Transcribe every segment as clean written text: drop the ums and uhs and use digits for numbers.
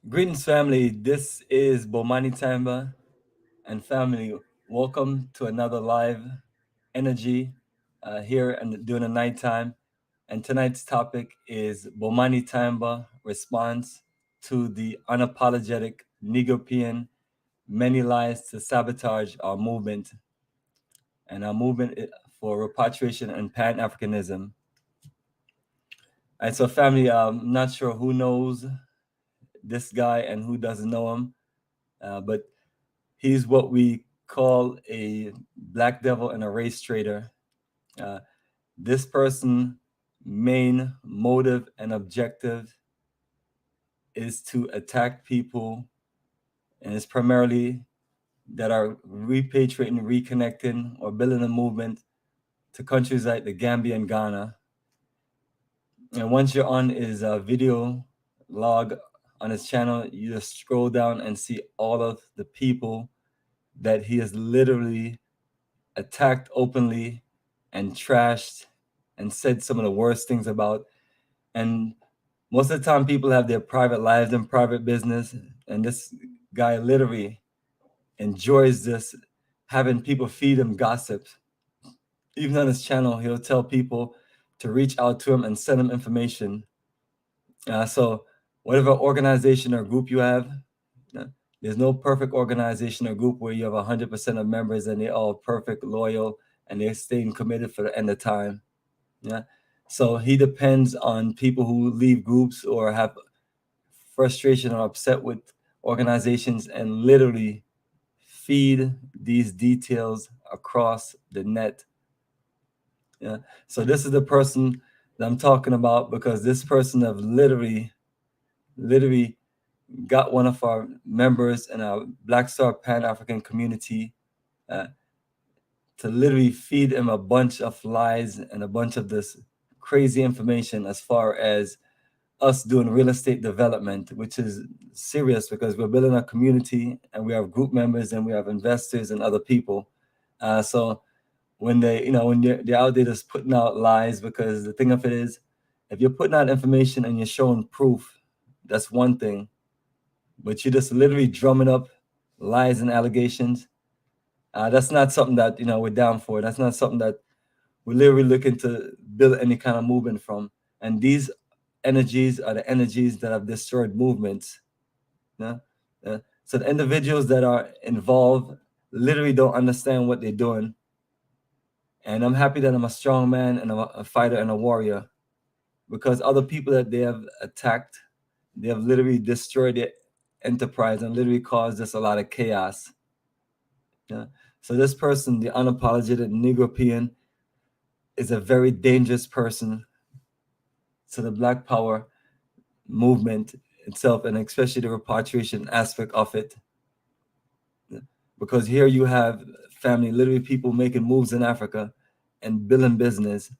Greetings, family. This is Bomani Tyehimba, and family, welcome to another live energy here and during the nighttime. And tonight's topic is Bomani Tyehimba response to the Unapologetic Negropean Many Lies to Sabotage Our Movement and our movement for repatriation and Pan-Africanism. And so, family, I'm not sure who knows this guy and who doesn't know him, but he's what we call a black devil and a race traitor. Uh, this person' main motive and objective is to attack people, and it's primarily that are repatriating, reconnecting, or building a movement to countries like the Gambia and Ghana. And once you're on his video log on his channel, you just scroll down and see all of the people that he has literally attacked openly and trashed and said some of the worst things about. And most of the time, people have their private lives and private business. And this guy literally enjoys this, having people feed him gossip. Even on his channel, he'll tell people to reach out to him and send him information. So whatever organization or group you have, there's no perfect organization or group where you have 100% of members and they're all perfect, loyal, and they're staying committed for the end of time. Yeah. So he depends on people who leave groups or have frustration or upset with organizations and literally feed these details across the net. Yeah. So this is the person that I'm talking about, because this person have literally got one of our members in our Black Star Pan-African community to literally feed him a bunch of lies and a bunch of this crazy information as far as us doing real estate development, which is serious because we're building a community and we have group members and we have investors and other people. So when they're out there just putting out lies, because the thing of it is, if you're putting out information and you're showing proof, that's one thing. But you're just literally drumming up lies and allegations. That's not something that we're down for. That's not something that we're literally looking to build any kind of movement from. And these energies are the energies that have destroyed movements. Yeah? So the individuals that are involved literally don't understand what they're doing. And I'm happy that I'm a strong man and I'm a fighter and a warrior, because other people that they have attacked, they have literally destroyed their enterprise and literally caused us a lot of chaos. Yeah. So this person, the Unapologetic Negropean, is a very dangerous person to the Black Power movement itself, and especially the repatriation aspect of it. Because here you have family, literally people making moves in Africa and building business,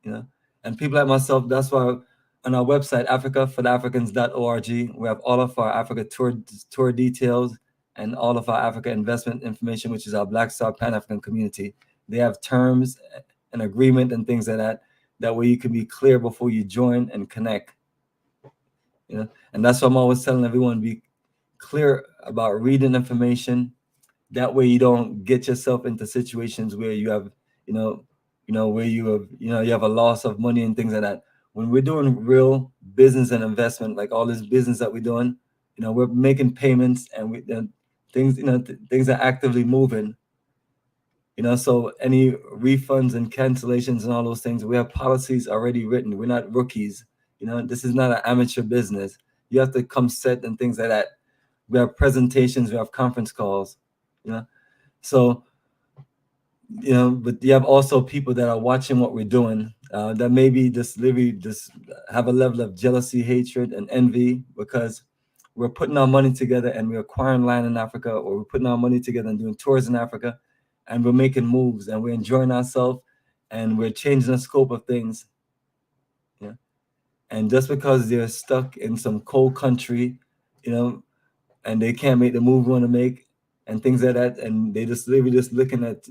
and people like myself. That's why on our website, africafortheafricans.org, we have all of our Africa tour details and all of our Africa investment information, which is our Black Star Pan-African community. They have terms and agreement and things like that. That way you can be clear before you join and connect. And that's why I'm always telling everyone, be clear about reading information. That way you don't get yourself into situations where you have, where you have a loss of money and things like that. When we're doing real business and investment, like all this business that we're doing, we're making payments and things are actively moving. So any refunds and cancellations and all those things, we have policies already written. We're not rookies. This is not an amateur business. You have to come set and things like that. We have presentations, we have conference calls, So, but you have also people that are watching what we're doing, that maybe just have a level of jealousy, hatred, and envy, because we're putting our money together and we're acquiring land in Africa, or we're putting our money together and doing tours in Africa, and we're making moves and we're enjoying ourselves and we're changing the scope of things. And just because they're stuck in some cold country, and they can't make the move we want to make and things like that, and they just literally just looking at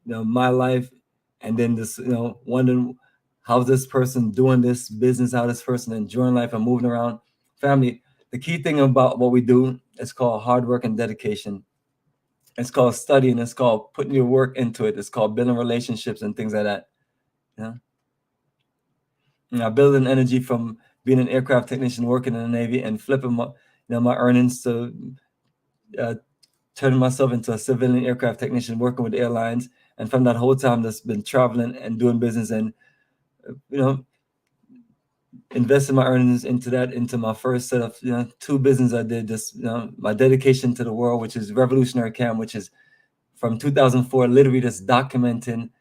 my life and then just wondering how's this person doing this business, how this person enjoying life and moving around. Family, the key thing about what we do is called hard work and dedication. It's called studying. It's called putting your work into it. It's called building relationships and things like that. Yeah. I build an energy from being an aircraft technician working in the Navy and flipping my earnings to turning myself into a civilian aircraft technician working with airlines. And from that whole time, that's been traveling and doing business and investing my earnings into my first set of two business I did. Just my dedication to the world, which is Revolutionary Camp, which is from 2004, literally just documenting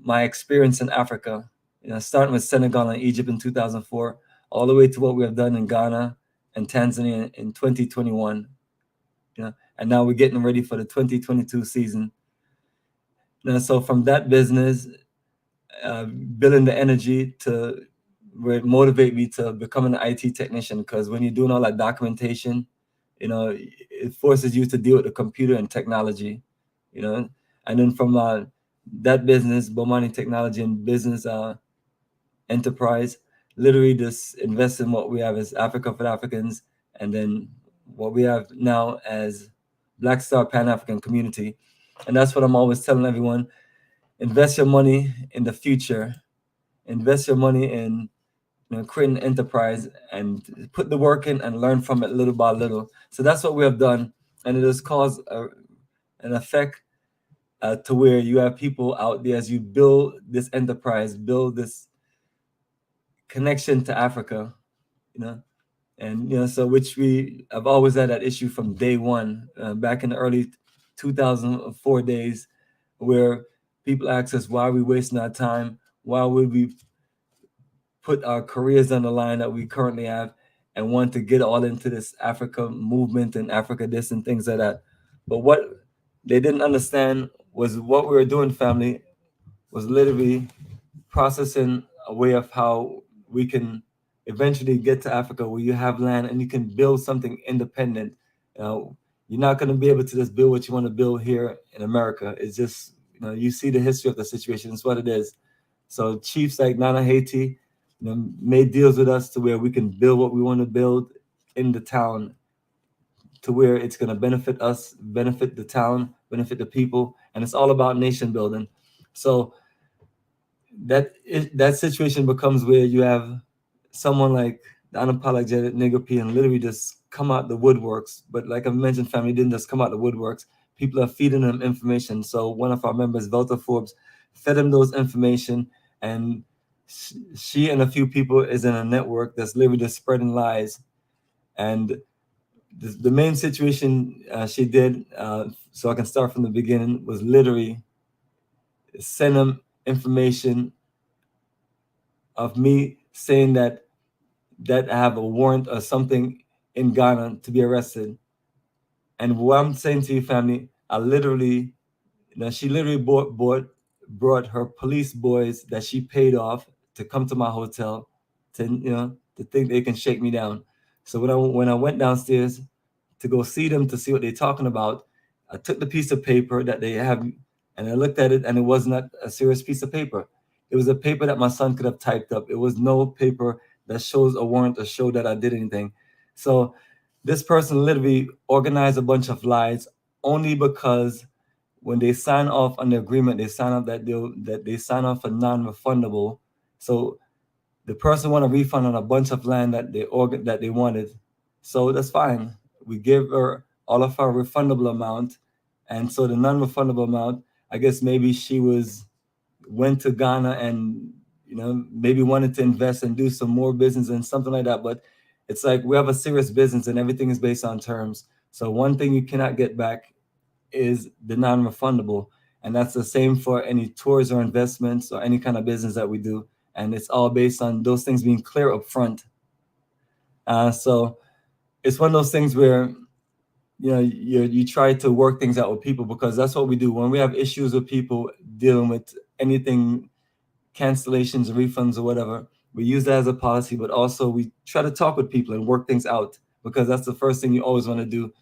my experience in Africa. Starting with Senegal and Egypt in 2004, all the way to what we have done in Ghana and Tanzania in 2021. And now we're getting ready for the 2022 season. So from that business, building the energy to where it motivate me to become an IT technician, because when you're doing all that documentation, it forces you to deal with the computer and technology, and then from that business, Bomani Technology and Business Enterprise, literally just invest in what we have as Africa for Africans, and then what we have now as Black Star Pan-African Community. And that's what I'm always telling everyone: invest your money in the future, invest your money in creating an enterprise, and put the work in and learn from it little by little. So that's what we have done, and it has caused an effect to where you have people out there as you build this enterprise, build this connection to Africa, and so which we have always had that issue from day one, back in the early 2004 days, where people ask us why are we wasting our time, why would we put our careers on the line that we currently have and want to get all into this Africa movement and Africa this and things like that. But what they didn't understand was what we were doing, family, was literally processing a way of how we can eventually get to Africa where you have land and you can build something independent. You're not going to be able to just build what you want to build here in America. It's just, you see the history of the situation. It's what it is. So chiefs like Nana Haiti, made deals with us to where we can build what we want to build in the town, to where it's going to benefit us, benefit the town, benefit the people, and it's all about nation building. So that situation becomes where you have someone like the Unapologetic Negropean literally just come out the woodworks. But like I mentioned, family didn't just come out the woodworks. People are feeding them information. So one of our members, Velta Forbes, fed him those information, and she and a few people is in a network that's literally just spreading lies. And the main situation she did, so I can start from the beginning, was literally send them information of me saying that I have a warrant or something in Ghana to be arrested. And what I'm saying to you, family, I literally, she literally brought her police boys that she paid off to come to my hotel to think they can shake me down. So when I went downstairs to go see them to see what they're talking about, I took the piece of paper that they have and I looked at it, and it was not a serious piece of paper. It was a paper that my son could have typed up. It was no paper that shows a warrant or show that I did anything. So this person literally organized a bunch of lies only because when they sign off on the agreement, they sign up that they sign off for non-refundable. So the person want a refund on a bunch of land that they wanted. So that's fine. We give her all of our refundable amount, and so the non-refundable amount, I guess maybe she went to Ghana and maybe wanted to invest and do some more business and something like that. But it's like we have a serious business and everything is based on terms. So one thing you cannot get back is the non-refundable, and that's the same for any tours or investments or any kind of business that we do. And it's all based on those things being clear up front. So it's one of those things where you try to work things out with people, because that's what we do when we have issues with people dealing with anything, cancellations, refunds, or whatever. We use that as a policy, but also we try to talk with people and work things out, because that's the first thing you always want to do.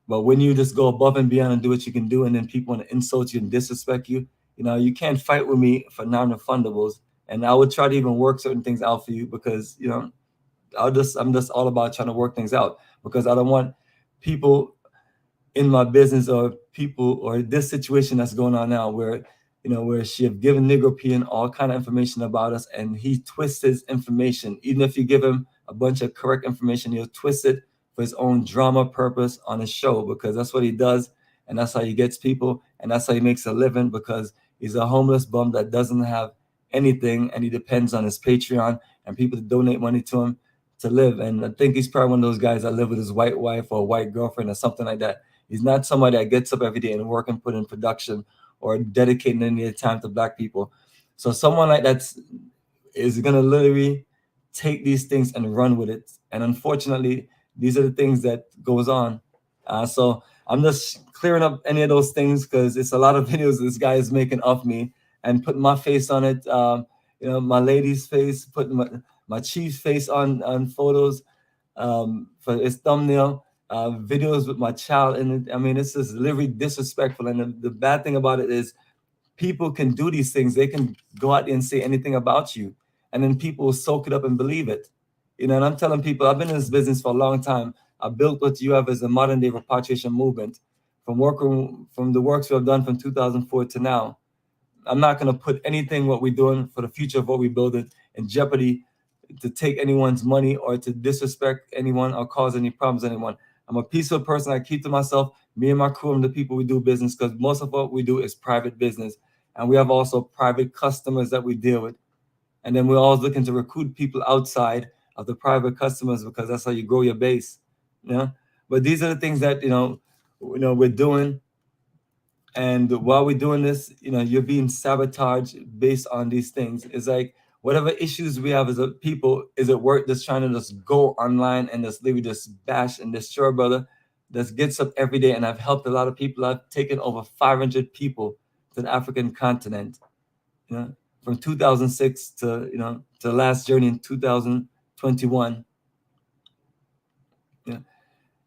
But when you just go above and beyond and do what you can do, and then people want to insult you and disrespect you, you can't fight with me for non-refundables. And I would try to even work certain things out for you, because I'm just all about trying to work things out. because I don't want people in my business or people or this situation that's going on now where where she have given Negropean all kind of information about us, and he twists his information. Even if you give him a bunch of correct information, he'll twist it for his own drama purpose on his show, because that's what he does, and that's how he gets people, and that's how he makes a living, because he's a homeless bum that doesn't have anything, and he depends on his Patreon and people to donate money to him to live. And I think he's probably one of those guys that live with his white wife or white girlfriend or something like that. He's not somebody that gets up every day and work and put in production or dedicating any time to Black people. So someone like that is gonna literally take these things and run with it. And unfortunately, these are the things that goes on. So I'm just clearing up any of those things, because it's a lot of videos this guy is making of me and putting my face on it. My lady's face, putting my chief's face on photos for his thumbnail. Videos with my child in it. I mean, it's just literally disrespectful. And the bad thing about it is people can do these things. They can go out there and say anything about you, and then people will soak it up and believe it. And I'm telling people, I've been in this business for a long time. I built what you have as a modern day repatriation movement from the works we have done from 2004 to now. I'm not going to put anything what we're doing for the future of what we build it in jeopardy to take anyone's money or to disrespect anyone or cause any problems to anyone. I'm a peaceful person. I keep to myself, me and my crew and the people we do business, because most of what we do is private business. And we have also private customers that we deal with. And then we're always looking to recruit people outside of the private customers, because that's how you grow your base. But these are the things that we're doing. And while we're doing this, you're being sabotaged based on these things. It's like whatever issues we have as a people, is it worth just trying to just go online and just literally just bash and destroy, brother? That gets up every day, and I've helped a lot of people. I've taken over 500 people to the African continent, from 2006 to to the last journey in 2021.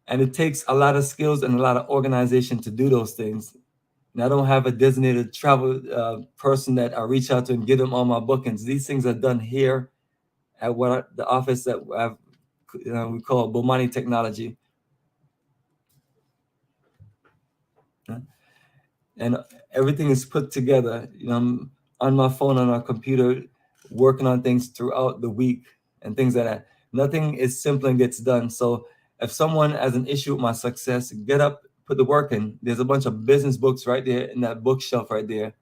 And it takes a lot of skills and a lot of organization to do those things. And I don't have a designated travel person that I reach out to and give them all my bookings. These things are done here at the office that we call Bomani Technology. And everything is put together. I'm on my phone, on our computer, working on things throughout the week and things like that. Nothing is simple and gets done. So if someone has an issue with my success, get up, put the work in. There's a bunch of business books right there in that bookshelf right there.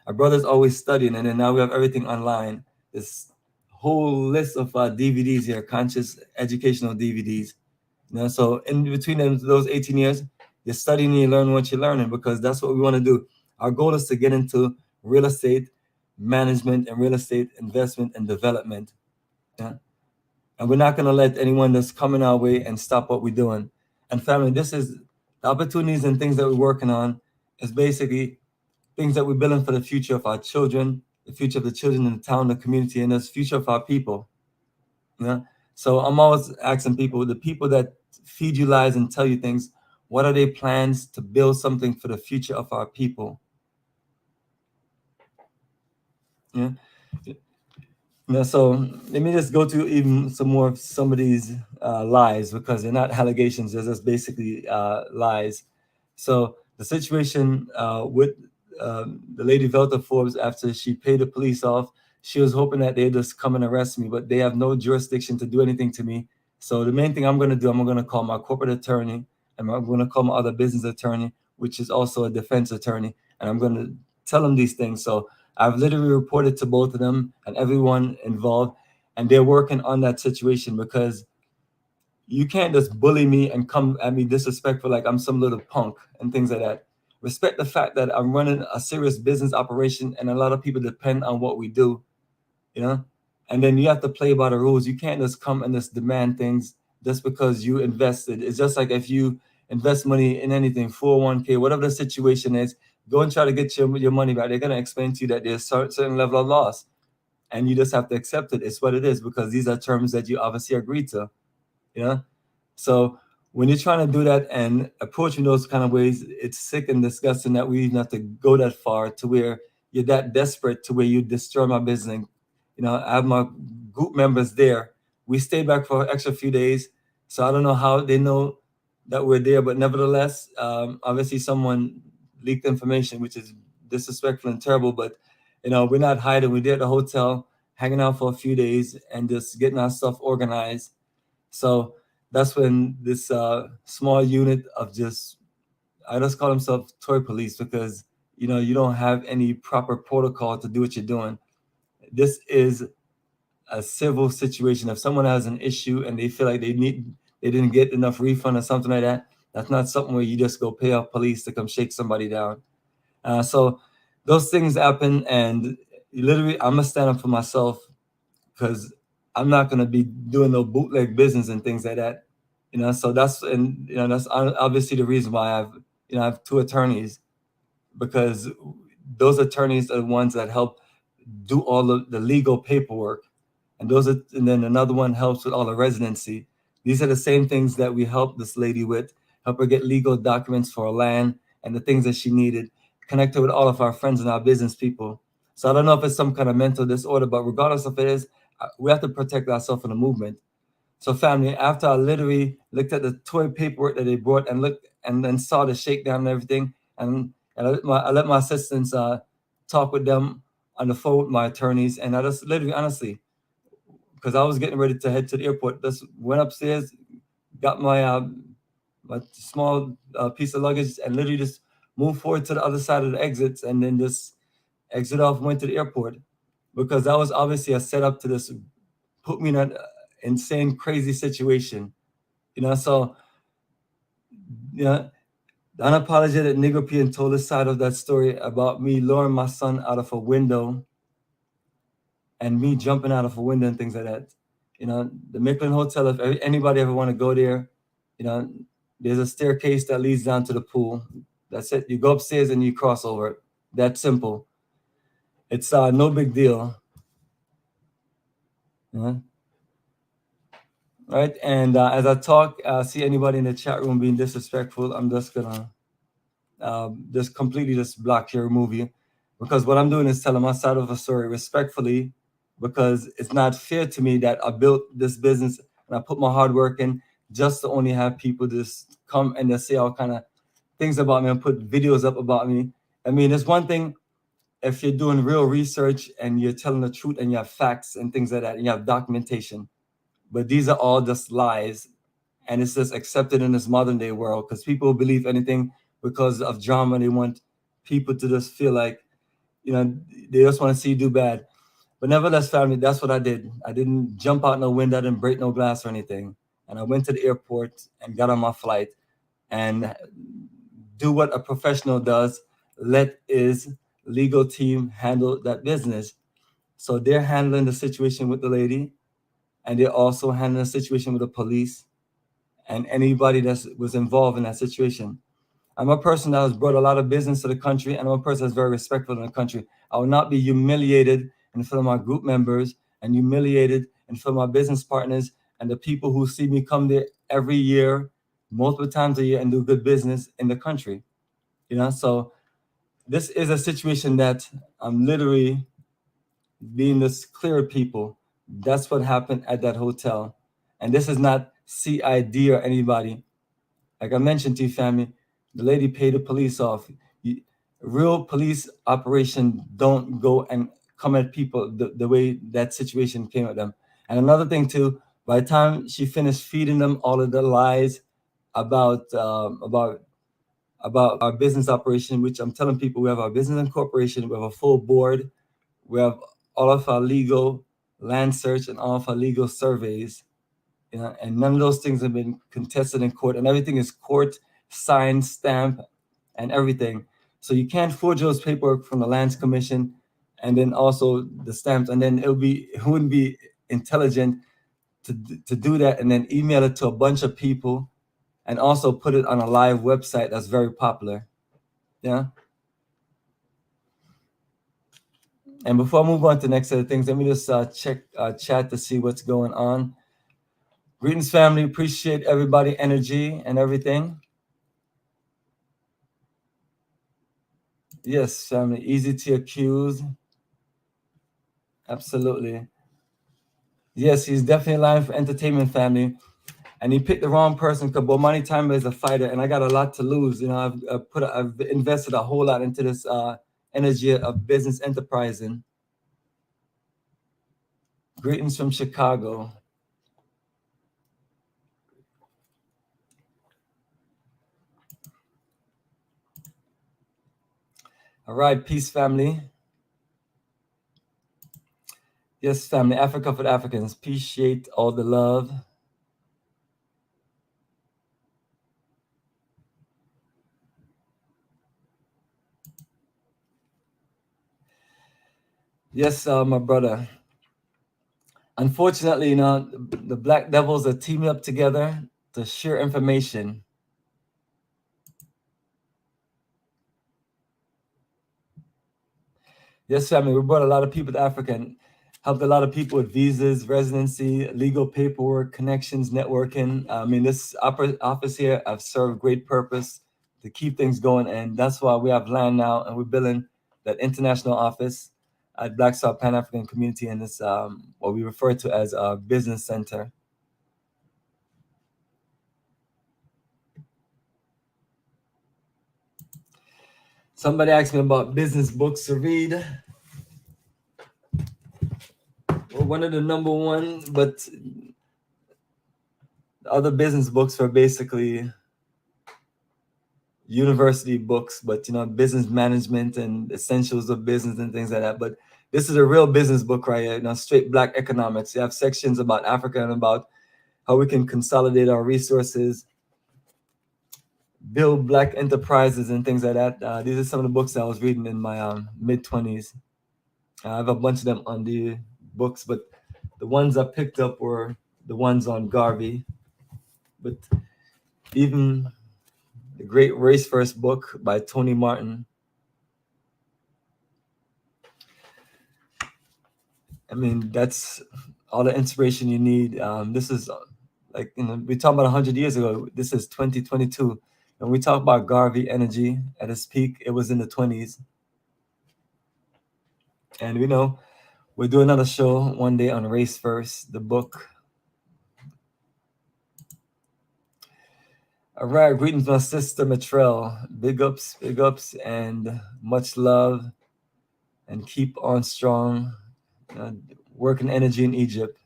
Our brother's always studying, and then now we have everything online. This whole list of DVDs here, conscious educational DVDs. So in between those 18 years, you're studying and you learn what you're learning, because that's what we want to do. Our goal is to get into real estate management and real estate investment and development. And we're not going to let anyone that's coming our way and stop what we're doing. And family, this is the opportunities and things that we're working on is basically things that we're building for the future of our children, the future of the children in the town, the community, and the future of our people. So I'm always asking people, the people that feed you lies and tell you things, what are their plans to build something for the future of our people? So let me just go to even some more of some of these lies, because they're not allegations, they're just basically lies. So the situation with the lady Velta Forbes, after she paid the police off, she was hoping that they'd just come and arrest me, but they have no jurisdiction to do anything to me. So the main thing I'm going to do, I'm going to call my corporate attorney, and I'm going to call my other business attorney, which is also a defense attorney, and I'm going to tell them these things. So I've literally reported to both of them and everyone involved, and they're working on that situation, because you can't just bully me and come at me disrespectful like I'm some little punk and things like that. Respect the fact that I'm running a serious business operation, and a lot of people depend on what we do, and then you have to play by the rules. You can't just come and just demand things just because you invested. It's just like if you invest money in anything, 401k, whatever the situation is, go and try to get your money back. They're going to explain to you that there's a certain level of loss, and you just have to accept it. It's what it is, because these are terms that you obviously agreed to. So when you're trying to do that and approach in those kind of ways, it's sick and disgusting that we even have to go that far, to where you're that desperate to where you destroy my business. I have my group members there. We stayed back for an extra few days. So I don't know how they know that we're there, but nevertheless, obviously someone leaked information, which is disrespectful and terrible. But we're not hiding. We're there at the hotel, hanging out for a few days, and just getting our stuff organized. So that's when this small unit of I just call themselves toy police, because you don't have any proper protocol to do what you're doing. This is a civil situation. If someone has an issue and they feel like they didn't get enough refund or something like that, that's not something where you just go pay off police to come shake somebody down. So those things happen, and literally I'm gonna stand up for myself, because I'm not gonna be doing no bootleg business and things like that. So that's obviously the reason why I have two attorneys, because those attorneys are the ones that help do all of the legal paperwork, and then another one helps with all the residency. These are the same things that we help this lady with, help her get legal documents for her land and the things that she needed, connect her with all of our friends and our business people. So I don't know if it's some kind of mental disorder, but regardless of it is, we have to protect ourselves in the movement. So family, after I literally looked at the toy paperwork that they brought and looked and then saw the shakedown and everything, and I let my assistants talk with them on the phone with my attorneys, and I just literally, honestly, because I was getting ready to head to the airport, just went upstairs, got my small piece of luggage, and literally just moved forward to the other side of the exits, and then just exit off, went to the airport, because that was obviously a setup to this put me in an insane, crazy situation. So the Unapologetic Negropean told a side of that story about me lowering my son out of a window and me jumping out of a window and things like that. The Micklin Hotel, if anybody ever want to go there, there's a staircase that leads down to the pool. That's it. You go upstairs and you cross over it. That simple. It's no big deal. Right. And as I talk, see anybody in the chat room being disrespectful, I'm just gonna just completely just block you, remove you, because what I'm doing is telling my side of a story respectfully, because it's not fair to me that I built this business and I put my hard work in just to only have people just come and just say all kind of things about me and put videos up about me. I mean, it's one thing if you're doing real research and you're telling the truth and you have facts and things like that and you have documentation, but these are all just lies, and it's just accepted in this modern day world because people believe anything because of drama. They want people to just feel like, they just want to see you do bad. But nevertheless, family, that's what I did. I didn't jump out no window, I didn't break no glass or anything. And I went to the airport and got on my flight and do what a professional does. Let his legal team handle that business. So they're handling the situation with the lady, and they're also handling the situation with the police and anybody that was involved in that situation. I'm a person that has brought a lot of business to the country, and I'm a person that's very respectful in the country. I will not be humiliated in front of my group members and humiliated in front of my business partners and the people who see me come there every year, multiple times a year, and do good business in the country. So this is a situation that I'm literally being this clear with people. That's what happened at that hotel. And this is not CID or anybody. Like I mentioned to you, family, the lady paid the police off. Real police operation don't go and come at people the way that situation came at them. And another thing too, by the time she finished feeding them all of the lies about our business operation, which I'm telling people, we have our business incorporation, we have a full board, we have all of our legal land search and all of our legal surveys. And none of those things have been contested in court, and everything is court signed, stamp, and everything. So you can't forge those paperwork from the Lands Commission, and then also the stamps, and then it wouldn't be intelligent to do that and then email it to a bunch of people, and also put it on a live website that's very popular. Yeah. And before I move on to the next set of things, let me just check chat to see what's going on. Greetings, family. Appreciate everybody energy and everything. Yes, family. Easy to accuse. Absolutely. Yes, he's definitely lying for entertainment, family. And he picked the wrong person because Bomani Tyehimba is a fighter, and I got a lot to lose. I've invested a whole lot into this energy of business enterprising. Greetings from Chicago. All right, peace, family. Yes, family, Africa for the Africans. Appreciate all the love. Yes, my brother. Unfortunately, the Black Devils are teaming up together to share information. Yes, family, we brought a lot of people to Africa and helped a lot of people with visas, residency, legal paperwork, connections, networking. I mean, this office here, I've served great purpose to keep things going, and that's why we have land now, and we're building that international office at Black Star Pan-African Community in this, what we refer to as a business center. Somebody asked me about business books to read. Well, one of the number one, but the other business books are basically university books, but business management and essentials of business and things like that. But this is a real business book right here, straight Black economics. You have sections about Africa and about how we can consolidate our resources, build Black enterprises and things like that. These are some of the books I was reading in my mid-20s. I have a bunch of them on the books, but the ones I picked up were the ones on Garvey. But even the Great Race First book by Tony Martin. I mean, that's all the inspiration you need. This is like, we talk about 100 years ago. This is 2022. And we talk about Garvey energy at its peak. It was in the 20s. And we'll do another show one day on Race First, the book. All right, greetings, my sister Matrell. Big ups, and much love. And keep on strong. Working energy in Egypt.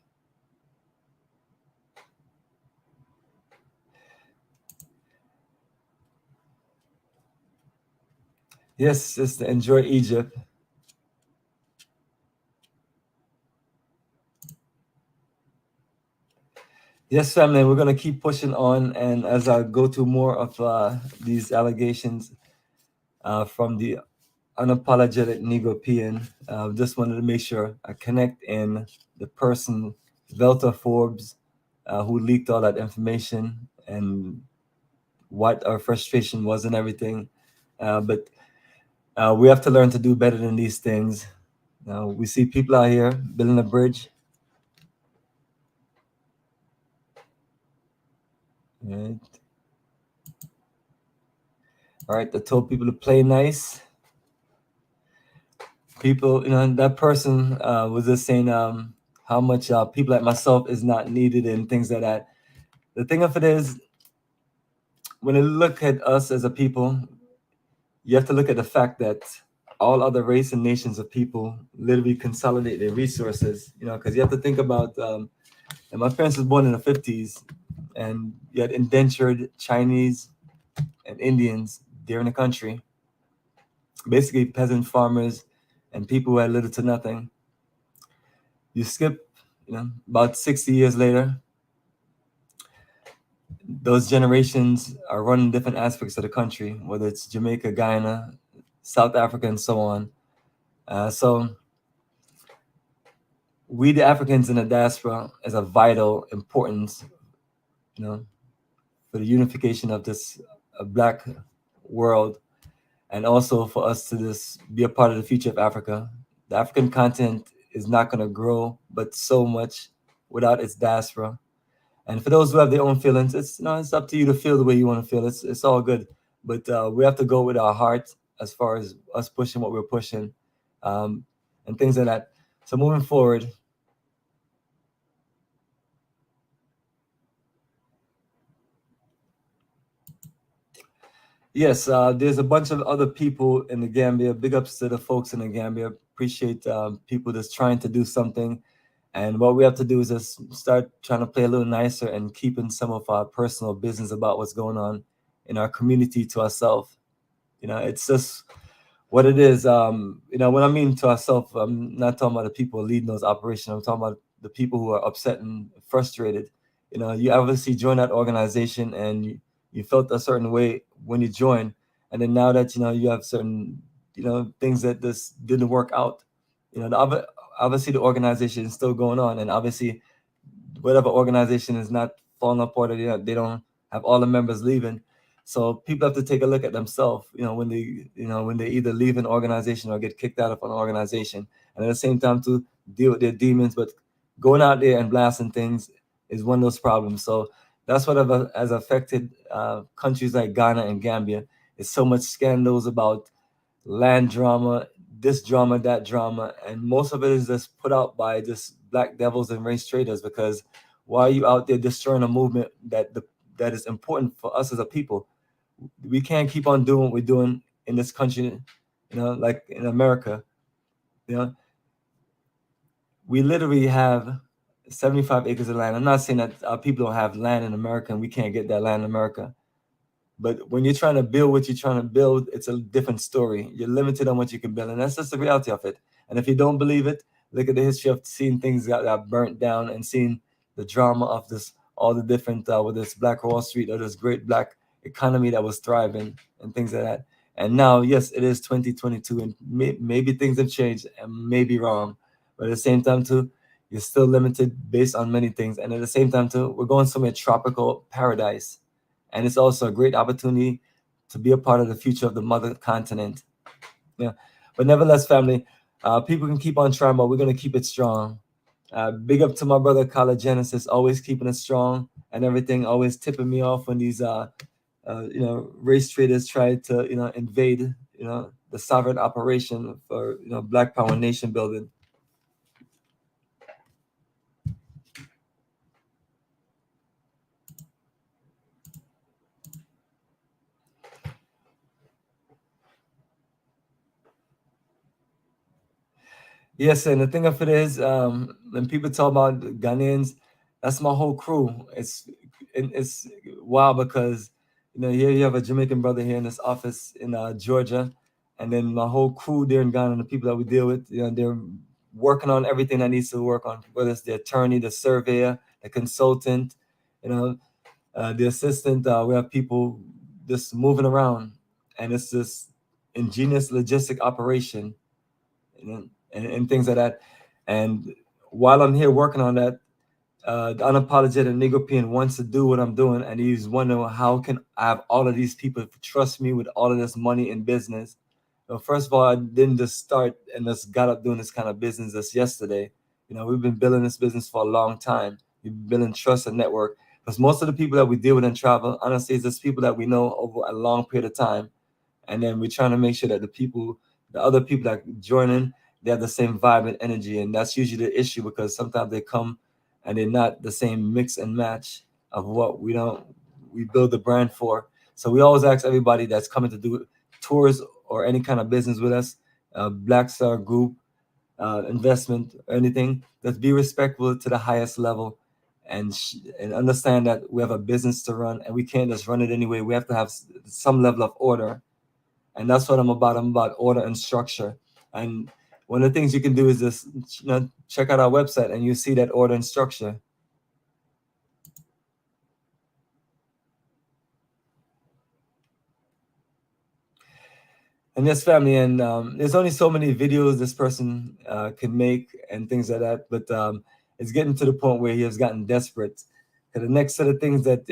Yes, sister, enjoy Egypt. Yes, family, we're going to keep pushing on. And as I go through more of these allegations from the Unapologetic Negropean, just wanted to make sure I connect in the person, Velta Forbes, who leaked all that information and what our frustration was and everything. But we have to learn to do better than these things. We see people out here building a bridge. Right. All right, I told people to play nice. People, that person was just saying how much people like myself is not needed and things like that. The thing of it is, when you look at us as a people, you have to look at the fact that all other race and nations of people literally consolidate their resources, because you have to think about, and my parents was born in the 50s, and you had indentured Chinese and Indians there in the country, basically peasant farmers and people who had little to nothing. You skip, about 60 years later, those generations are running different aspects of the country, whether it's Jamaica, Guyana, South Africa, and so on. So we, the Africans in the diaspora, is of vital importance, for the unification of this Black world, and also for us to just be a part of the future of Africa. The African continent is not going to grow, but so much without its diaspora. And for those who have their own feelings, it's it's up to you to feel the way you want to feel. It's all good, but we have to go with our heart as far as us pushing what we're pushing, and things like that. So moving forward, Yes, there's a bunch of other people in the Gambia. Big ups to the folks in the Gambia. Appreciate people that's trying to do something. And what we have to do is just start trying to play a little nicer and keeping some of our personal business about what's going on in our community to ourselves. It's just what it is. When I mean to ourselves, I'm not talking about the people leading those operations. I'm talking about the people who are upset and frustrated. You obviously join that organization and you felt a certain way when you joined, and then now that you have certain things that this didn't work out. Obviously the organization is still going on, and obviously whatever organization is not falling apart, or they don't have all the members leaving. So people have to take a look at themselves, when they either leave an organization or get kicked out of an organization, and at the same time to deal with their demons. But going out there and blasting things is one of those problems. So that's what has affected countries like Ghana and Gambia. It's so much scandals about land drama, this drama, that drama, and most of it is just put out by just black devils and race traders. Because why are you out there destroying a movement that is important for us as a people? We can't keep on doing what we're doing in this country, like in America. You know, we literally have 75 acres of land. I'm not saying that our people don't have land in America and we can't get that land in America. But when you're trying to build what you're trying to build, it's a different story. You're limited on what you can build, and that's just the reality of it. And if you don't believe it, look at the history of seeing things that got burnt down and seeing the drama of this, all the different, whether it's Black Wall Street or this great black economy that was thriving and things like that. And now, yes, it is 2022, and maybe things have changed and may be wrong, but at the same time too, you're still limited based on many things. And at the same time too, we're going somewhere tropical paradise, and it's also a great opportunity to be a part of the future of the mother continent. Yeah, but nevertheless, family, people can keep on trying, but we're gonna keep it strong. Big up to my brother Kala Genesis, always keeping it strong and everything, always tipping me off when these race traders try to invade the sovereign operation for Black Power Nation building. Yes, and the thing of it is, when people talk about Ghanaians, that's my whole crew. It's wow, because here you have a Jamaican brother here in this office in Georgia, and then my whole crew there in Ghana, the people that we deal with, they're working on everything that needs to work on, whether it's the attorney, the surveyor, the consultant, the assistant. We have people just moving around, and it's this ingenious logistic operation, and things like that. And while I'm here working on that, the Unapologetic Negropean wants to do what I'm doing, and he's wondering how can I have all of these people trust me with all of this money in business. First of all, I didn't just start and just got up doing this kind of business just yesterday. We've been building this business for a long time. We've been building trust and network, because most of the people that we deal with in travel, honestly, is just people that we know over a long period of time. And then we're trying to make sure that the other people that join in, they have the same vibe and energy. And that's usually the issue, because sometimes they come and they're not the same mix and match of what we build the brand for. So we always ask everybody that's coming to do tours or any kind of business with us, Black Star Group, investment, or anything, let's be respectful to the highest level, and understand that we have a business to run, and we can't just run it anyway. We have to have some level of order, and that's what I'm about. I'm about order and structure. And one of the things you can do is just check out our website, and you see that order and structure. And yes, family, and there's only so many videos this person can make and things like that. But it's getting to the point where he has gotten desperate. And the next set of things that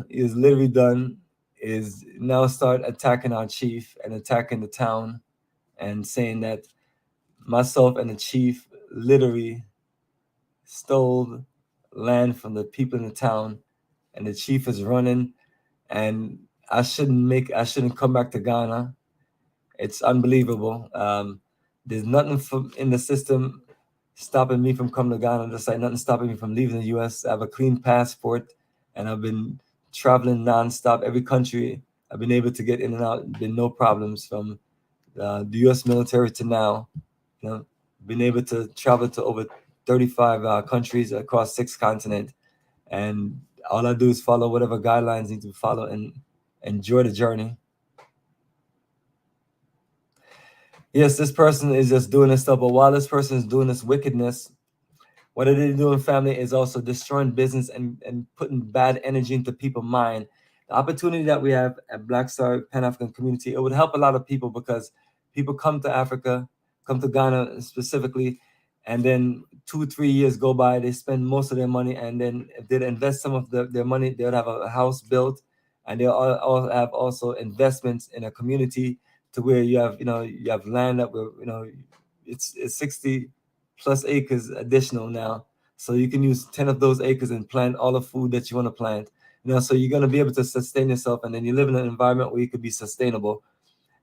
he has literally done is now start attacking our chief and attacking the town, and saying that myself and the chief literally stole land from the people in the town, and the chief is running, and I shouldn't come back to Ghana. It's unbelievable. There's nothing in the system stopping me from coming to Ghana, just like nothing stopping me from leaving the US. I have a clean passport, and I've been traveling nonstop every country I've been able to get in and out, been no problems from the U.S. military to now. You know, been able to travel to over 35 countries across 6 continents, and all I do is follow whatever guidelines need to follow and enjoy the journey. Yes, this person is just doing this stuff, but while this person is doing this wickedness, what are they doing, family, is also destroying business and putting bad energy into people's mind. The opportunity that we have at Black Star Pan-African Community, it would help a lot of people because people come to Africa, come to Ghana specifically, and then 2-3 years go by, they spend most of their money, and then if they invest some of their money, they would have a house built, and they'll all have also investments in a community to where you have, you have land that will, it's 60 plus acres additional now. So you can use 10 of those acres and plant all the food that you want to plant. So you're going to be able to sustain yourself, and then you live in an environment where you could be sustainable.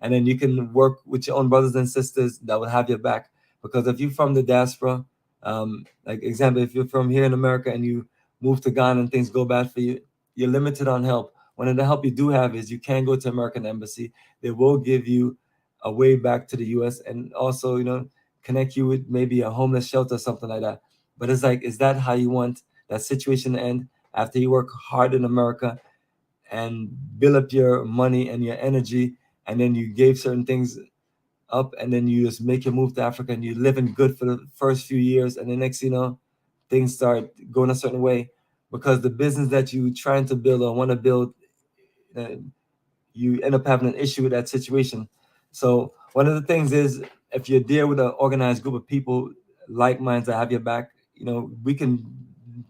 And then you can work with your own brothers and sisters that will have your back. Because if you're from the diaspora, like example, if you're from here in America and you move to Ghana and things go bad for you, you're limited on help. One of the help you do have is you can go to American Embassy. They will give you a way back to the U.S. and also, connect you with maybe a homeless shelter or something like that. But it's like, is that how you want that situation to end after you work hard in America and build up your money and your energy, and then you gave certain things up, and then you just make your move to Africa and you living good for the first few years, and the next, things start going a certain way because the business that you trying to build or want to build, uh, you end up having an issue with that situation. So one of the things is, if you're there with an organized group of people, like minds that have your back, we can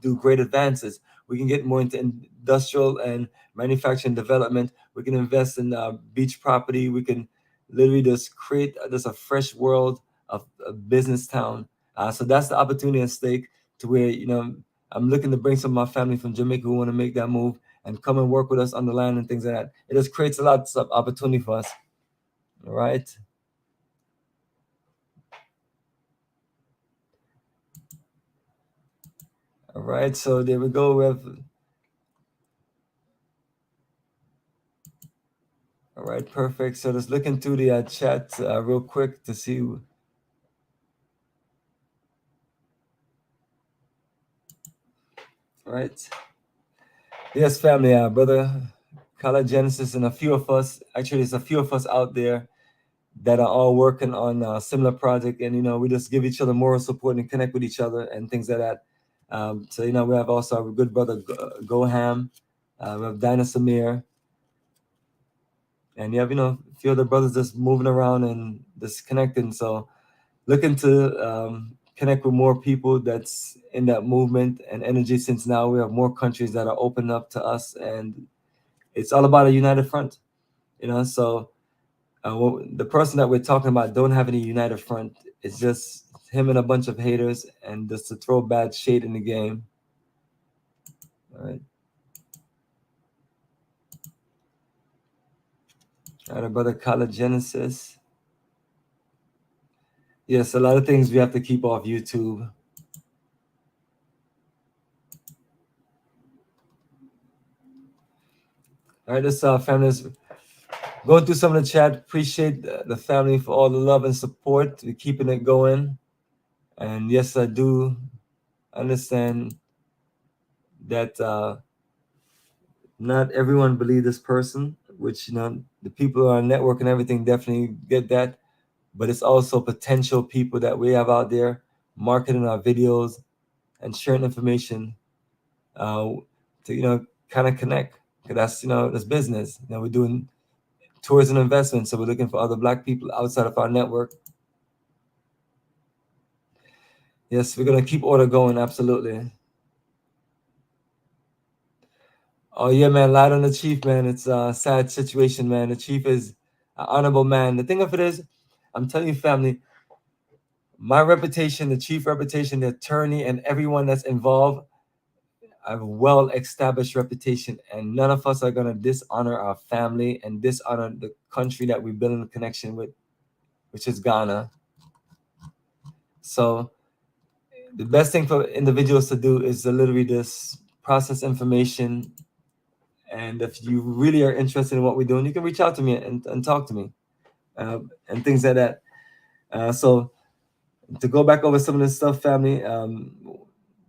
do great advances. We can get more into industrial and manufacturing development. We can invest in beach property. We can literally just create just a fresh world of a business town. So that's the opportunity at stake, to where, I'm looking to bring some of my family from Jamaica who want to make that move and come and work with us on the land and things like that. It just creates a lot of opportunity for us. All right. All right. So there we go. We have. All right. Perfect. So just looking through the chat real quick to see. All right. Yes, family. Brother Kala Genesis and a few of us. Actually, there's a few of us out there that are all working on a similar project, and we just give each other moral support and connect with each other and things like that. So we have also our good brother Goham, we have Dinah Samir, and you have a few other brothers just moving around and just connecting. So looking to connect with more people that's in that movement and energy, since now we have more countries that are open up to us, and it's all about a united front. So the person that we're talking about don't have any united front. It's just him and a bunch of haters, and just to throw bad shade in the game. All right. All right, brother Kala Genesis. Yes, a lot of things we have to keep off YouTube. All right, this family is going through some of the chat. Appreciate the family for all the love and support. We're keeping it going. And yes, I do understand that not everyone believe this person, which the people on network and everything definitely get that. But it's also potential people that we have out there marketing our videos and sharing information to kind of connect, because that's business. We're doing tours and investments, so we're looking for other Black people outside of our network. Yes, we're gonna keep order going, absolutely. Oh yeah, man, light on the chief, man. It's a sad situation, man. The chief is an honorable man. The thing of it is, I'm telling you, family, my reputation, the chief reputation, the attorney, and everyone that's involved, I have a well-established reputation, and none of us are gonna dishonor our family and dishonor the country that we build a connection with, which is Ghana. So the best thing for individuals to do is to literally just process information And if you really are interested in what we're doing, you can reach out to me and talk to me, and things like that. So to go back over some of this stuff, family,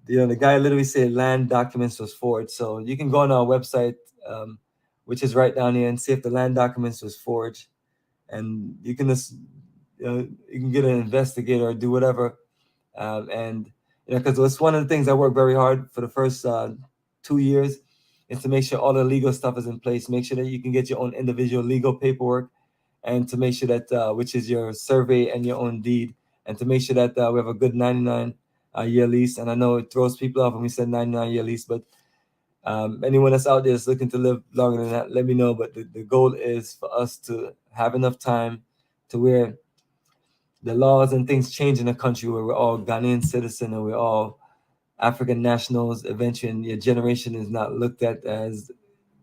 the guy literally said land documents was forged. So you can go on our website, which is right down here, and see if the land documents was forged. And you can just, you can get an investigator or do whatever. And, because it's one of the things I worked very hard for the first 2 years is to make sure all the legal stuff is in place, make sure that you can get your own individual legal paperwork, and to make sure that, which is your survey and your own deed, and to make sure that we have a good 99-year lease. And I know it throws people off when we said 99-year lease, but anyone that's out there that's looking to live longer than that, let me know. But the goal is for us to have enough time to where the laws and things change in a country where we're all Ghanaian citizens and we're all African nationals eventually, and your generation is not looked at as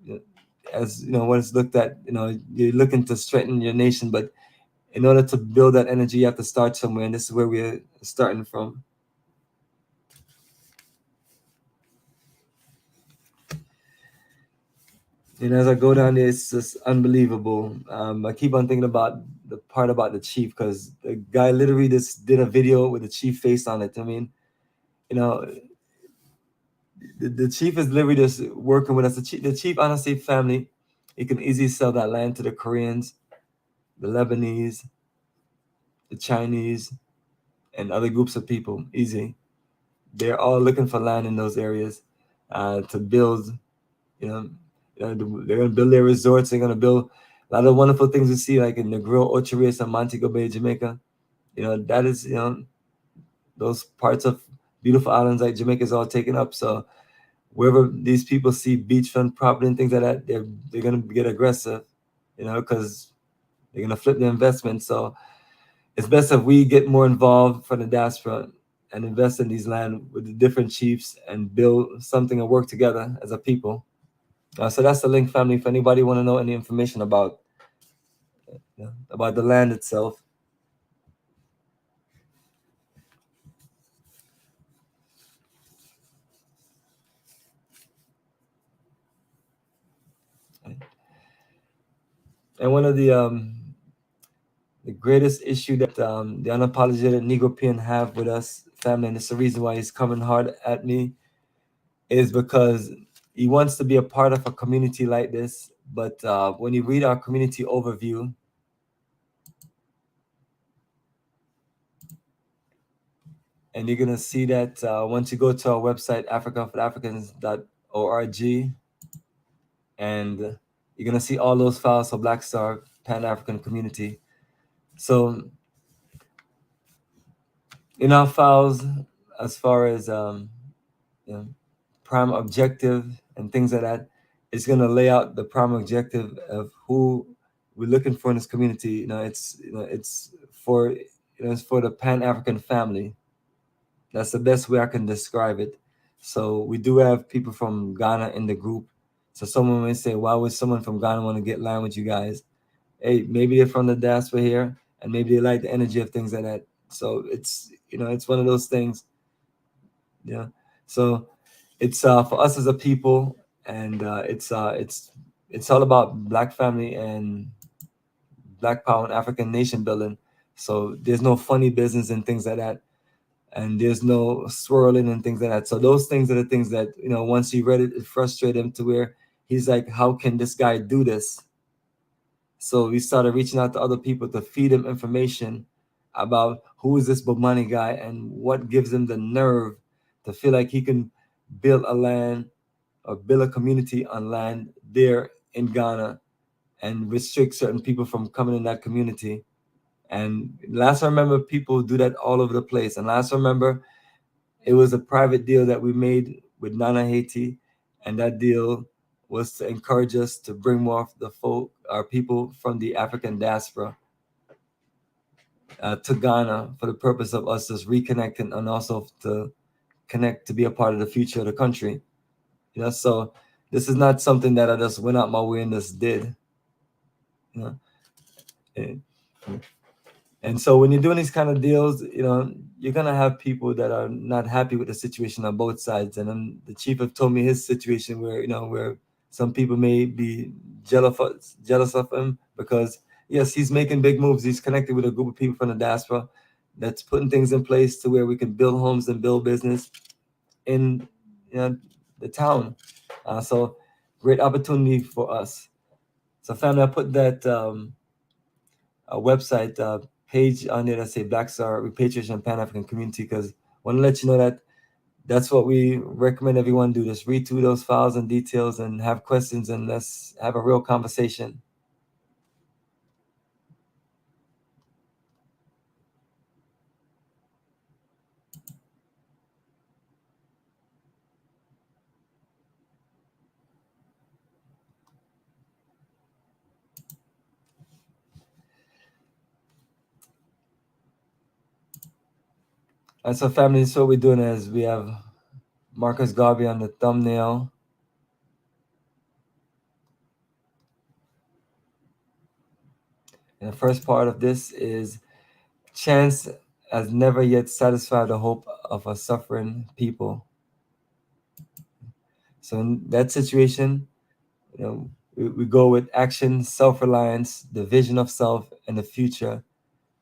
what it's looked at. You're looking to strengthen your nation, but in order to build that energy, you have to start somewhere, and this is where we're starting from. And as I go down there, it's just unbelievable. I keep on thinking about the part about the chief, because the guy literally just did a video with the chief face on it. I mean, the chief is literally just working with us. The chief honestly, family, he can easily sell that land to the Koreans, the Lebanese, the Chinese, and other groups of people. Easy. They're all looking for land in those areas to build. They're going to build their resorts. They're going to build a lot of wonderful things we see, like in Negril, Ocho Rios, and Montego Bay, Jamaica. That is, those parts of beautiful islands like Jamaica is all taken up. So wherever these people see beachfront property and things like that, they're going to get aggressive, because they're going to flip the investment. So it's best if we get more involved from the diaspora and invest in these land with the different chiefs and build something and work together as a people. So that's the link, family. If anybody want to know any information about the land itself. And one of the greatest issue that the Unapologetic Negropean have with us, family, and it's the reason why he's coming hard at me, is because he wants to be a part of a community like this. But when you read our community overview, and you're going to see that once you go to our website, africaforafricans.org, and you're going to see all those files for Black Star Pan-African Community. So in our files, as far as prime objective and things like that, it's going to lay out the prime objective of who we're looking for in this community. It's for the Pan-African family. That's the best way I can describe it. So we do have people from Ghana in the group. So someone may say, why would someone from Ghana want to get land with you guys? Hey, maybe they're from the diaspora here, and maybe they like the energy of things like that. So it's one of those things. Yeah. So it's for us as a people, and it's all about Black family and Black power and African nation building. So there's no funny business and things like that, and there's no swirling and things like that. So those things are the things that once he read it, it frustrated him to where he's like, how can this guy do this? So we started reaching out to other people to feed him information about who is this Bomani guy and what gives him the nerve to feel like he can build a land or build a community on land there in Ghana and restrict certain people from coming in that community. And last I remember, people do that all over the place. And last I remember, it was a private deal that we made with Nana Haiti, and that deal was to encourage us to bring more of our people from the African diaspora to Ghana for the purpose of us just reconnecting and also to connect to be a part of the future of the country. So this is not something that I just went out my way and just did. And so when you're doing these kind of deals, you're gonna have people that are not happy with the situation on both sides. And then the chief have told me his situation where Some people may be jealous of him because yes, he's making big moves. He's connected with a group of people from the diaspora that's putting things in place to where we can build homes and build business in, you know, the town. So great opportunity for us. So family, I put that a website page on there that say Black Star Repatriation and Pan African Community, because I want to let you know that that's what we recommend everyone do. Just read through those files and details and have questions, and let's have a real conversation. And so family, so what we're doing is we have Marcus Garvey on the thumbnail. And the first part of this is chance has never yet satisfied the hope of a suffering people. So in that situation, you know, we go with action, self-reliance, the vision of self, and the future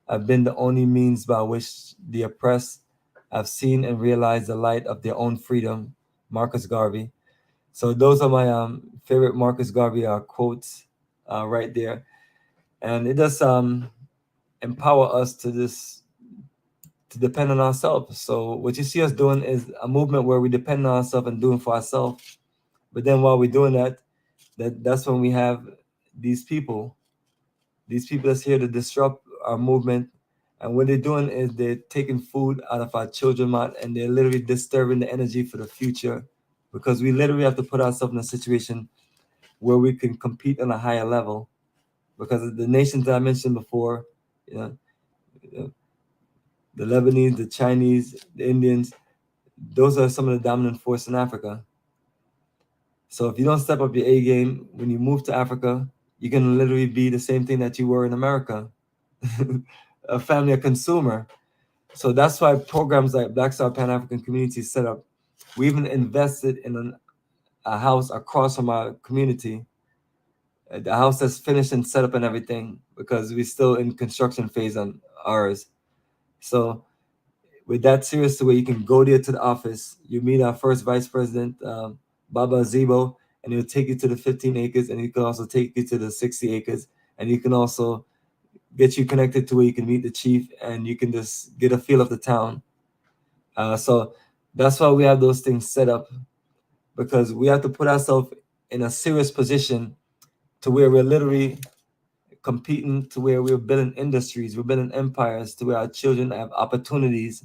have been the only means by which the oppressed have seen and realized the light of their own freedom. Marcus Garvey. So those are my favorite Marcus Garvey quotes right there, and it does empower us to depend on ourselves. So what you see us doing is a movement where we depend on ourselves and doing for ourselves. But then while we're doing that, that's when we have these people that's here to disrupt our movement. And what they're doing is they're taking food out of our children's mouth, and they're literally disturbing the energy for the future, because we literally have to put ourselves in a situation where we can compete on a higher level. Because the nations that I mentioned before, you know, the Lebanese, the Chinese, the Indians, those are some of the dominant force in Africa. So if you don't step up your A game when you move to Africa, you can literally be the same thing that you were in America. A family, a consumer. So that's why programs like Black Star Pan African Community set up. We even invested in a house across from our community, the house that's finished and set up and everything, because we're still in construction phase on ours. So with that serious to where you can go there to the office, you meet our first vice president, Baba Zibo, and he'll take you to the 15 acres, and he can also take you to the 60 acres, and you can also get you connected to where you can meet the chief, and you can just get a feel of the town. So that's why we have those things set up, because we have to put ourselves in a serious position to where we're literally competing, to where we're building industries, we're building empires, to where our children have opportunities.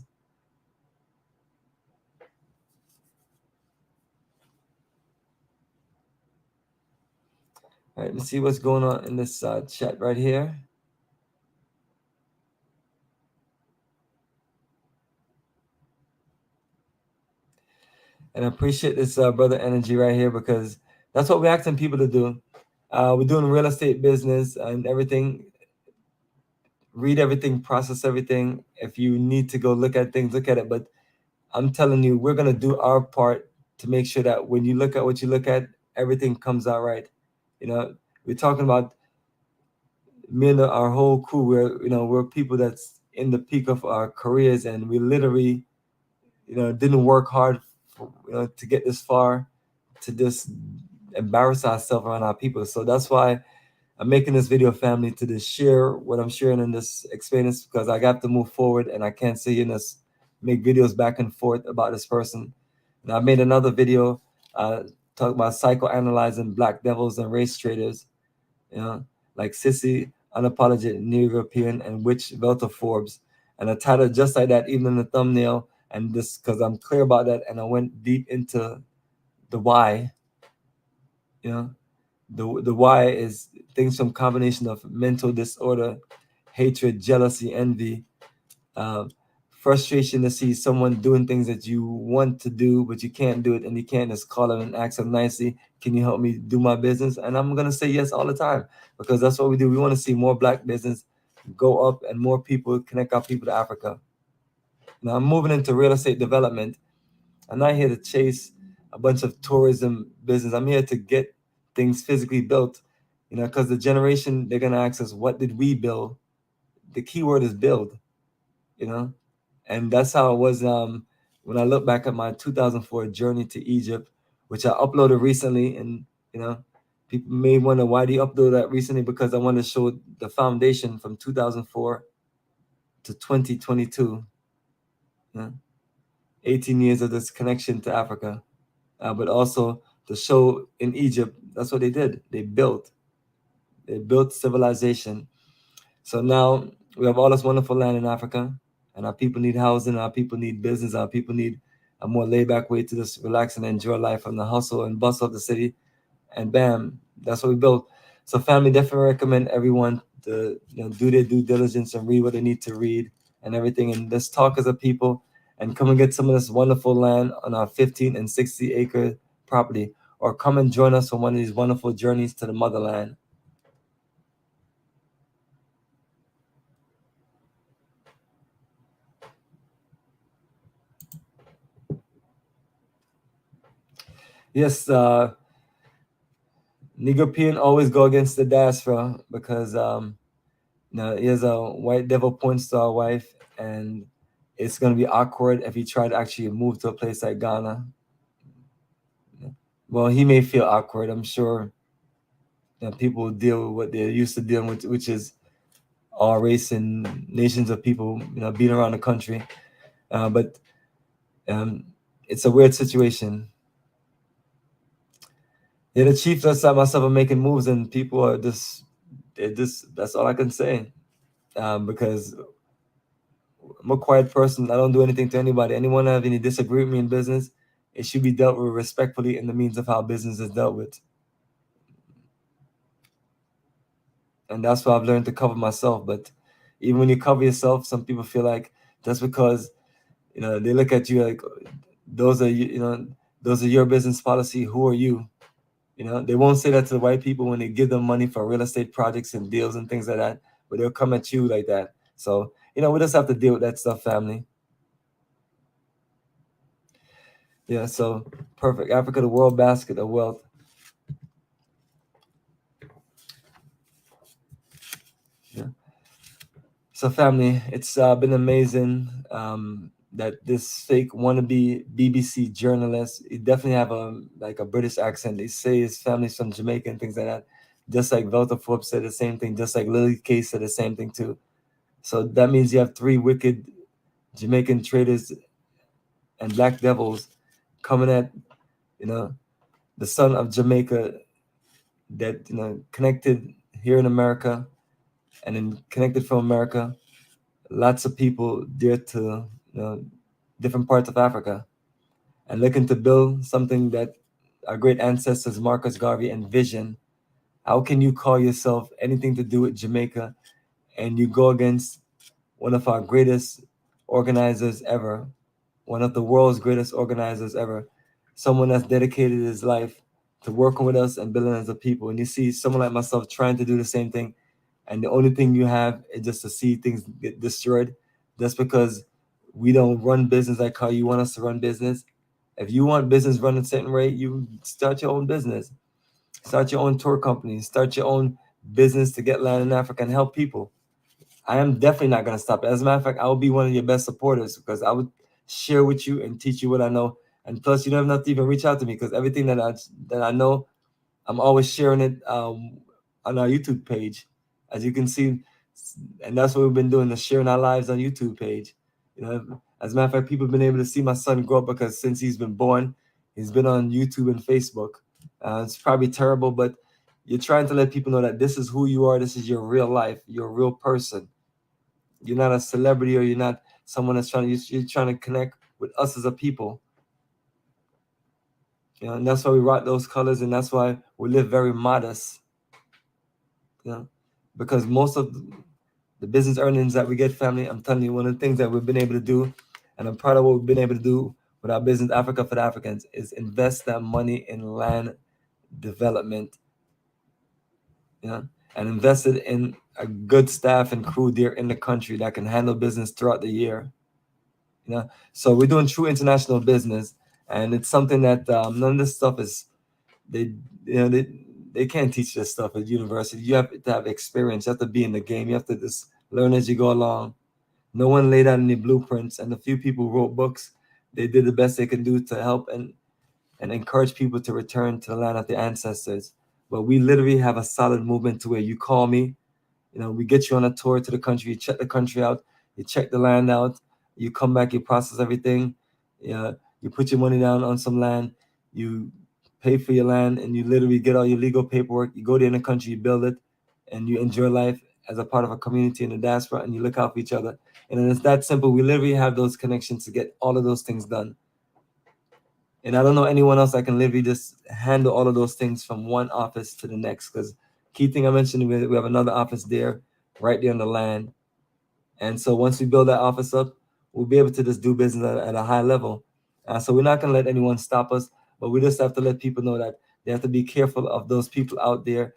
All right, let's see what's going on in this chat right here. And I appreciate this brother energy right here, because that's what we're asking people to do. We're doing real estate business and everything. Read everything, process everything. If you need to go look at things, look at it. But I'm telling you, we're gonna do our part to make sure that when you look at what you look at, everything comes out right. You know, we're talking about me and our whole crew. We're people that's in the peak of our careers, and we literally, didn't work hard to get this far, to just embarrass ourselves around our people. So that's why I'm making this video, family, to just share what I'm sharing in this experience, because I got to move forward, and I can't sit here and just make videos back and forth about this person. And I made another video talking about psychoanalyzing black devils and race traitors, like Sissy, Unapologetic Negropean, and which Velta Forbes. And I titled just like that, even in the thumbnail, and this because I'm clear about that, and I went deep into the why. The why is things from combination of mental disorder, hatred, jealousy, envy, uh, frustration to see someone doing things that you want to do, but you can't do it, and you can't just call them and ask them nicely, can you help me do my business? And I'm going to say yes all the time, because that's what we do. We want to see more black business go up and more people connect our people to Africa. Now I'm moving into real estate development. I'm not here to chase a bunch of tourism business. I'm here to get things physically built, because the generation, they're gonna ask us, what did we build? The key word is build, and that's how it was. When I look back at my 2004 journey to Egypt, which I uploaded recently, and people may wonder, why do you upload that recently? Because I want to show the foundation from 2004 to 2022. 18 years of this connection to Africa, but also the show in Egypt. That's what they did. They built civilization. So now we have all this wonderful land in Africa, and our people need housing, our people need business, our people need a more laid-back way to just relax and enjoy life from the hustle and bustle of the city. And bam, that's what we built. So family, definitely recommend everyone to do their due diligence and read what they need to read and everything. And let's talk as a people and come and get some of this wonderful land on our 15 and 60 acre property, or come and join us on one of these wonderful journeys to the motherland. Yes, Negropean always go against the diaspora because he has a white devil porn star wife, and it's going to be awkward if he tried to actually move to a place like Ghana. Well, he may feel awkward. I'm sure people will deal with what they're used to dealing with, which is all race and nations of people, being around the country. But it's a weird situation. Yeah, the chief looks at myself and making moves, and people are just that's all I can say. Because I'm a quiet person. I don't do anything to anybody. Anyone have any disagree with me in business, it should be dealt with respectfully in the means of how business is dealt with. And that's why I've learned to cover myself. But even when you cover yourself, some people feel like that's because they look at you like those are your business policy. Who are you? They won't say that to the white people when they give them money for real estate projects and deals and things like that, but they'll come at you like that. So we just have to deal with that stuff, family. Yeah, so perfect. Africa, the world basket of wealth. Yeah. So family, it's been amazing that this fake wannabe BBC journalist, he definitely have a British accent. They say his family's from Jamaica and things like that. Just like Velta Forbes said the same thing, just like Lily K said the same thing too. So that means you have three wicked Jamaican traitors and black devils coming at the son of Jamaica that connected here in America, and then connected from America, lots of people there to different parts of Africa, and looking to build something that our great ancestors Marcus Garvey envisioned. How can you call yourself anything to do with Jamaica and you go against one of our greatest organizers ever, one of the world's greatest organizers ever, someone that's dedicated his life to working with us and building as a people? And you see someone like myself trying to do the same thing, and the only thing you have is just to see things get destroyed. That's because we don't run business like how you want us to run business. If you want business run a certain way, you start your own business. Start your own tour company. Start your own business to get land in Africa and help people. I am definitely not going to stop it. As a matter of fact, I will be one of your best supporters because I would share with you and teach you what I know. And plus, you don't have to even reach out to me because everything that I know, I'm always sharing it on our YouTube page, as you can see. And that's what we've been doing, is sharing our lives on YouTube page. As a matter of fact, people have been able to see my son grow up because since he's been born, he's been on YouTube and Facebook. It's probably terrible, but you're trying to let people know that this is who you are. This is your real life. You're a real person. You're not a celebrity, or you're not someone that's you're trying to connect with us as a people. And that's why we rock those colors, and that's why we live very modest. Because most of the business earnings that we get, family, I'm telling you, one of the things that we've been able to do, and I'm proud of what we've been able to do with our business, Africa for the Africans, is invest that money in land development. And invested in a good staff and crew there in the country that can handle business throughout the year. So we're doing true international business, and it's something that none of this stuff is. They they can't teach this stuff at university. You have to have experience. You have to be in the game. You have to just learn as you go along. No one laid out any blueprints, and the few people who wrote books, they did the best they can do to help and encourage people to return to the land of their ancestors. But we literally have a solid movement to where you call me, we get you on a tour to the country, you check the country out, you check the land out, you come back, you process everything, you put your money down on some land, you pay for your land, and you literally get all your legal paperwork, you go there in the country, you build it, and you enjoy life as a part of a community in the diaspora, and you look out for each other. And it's that simple. We literally have those connections to get all of those things done. And I don't know anyone else that can literally just handle all of those things from one office to the next. Because key thing I mentioned, we have another office there, right there on the land. And so once we build that office up, we'll be able to just do business at a high level. So we're not going to let anyone stop us, but we just have to let people know that they have to be careful of those people out there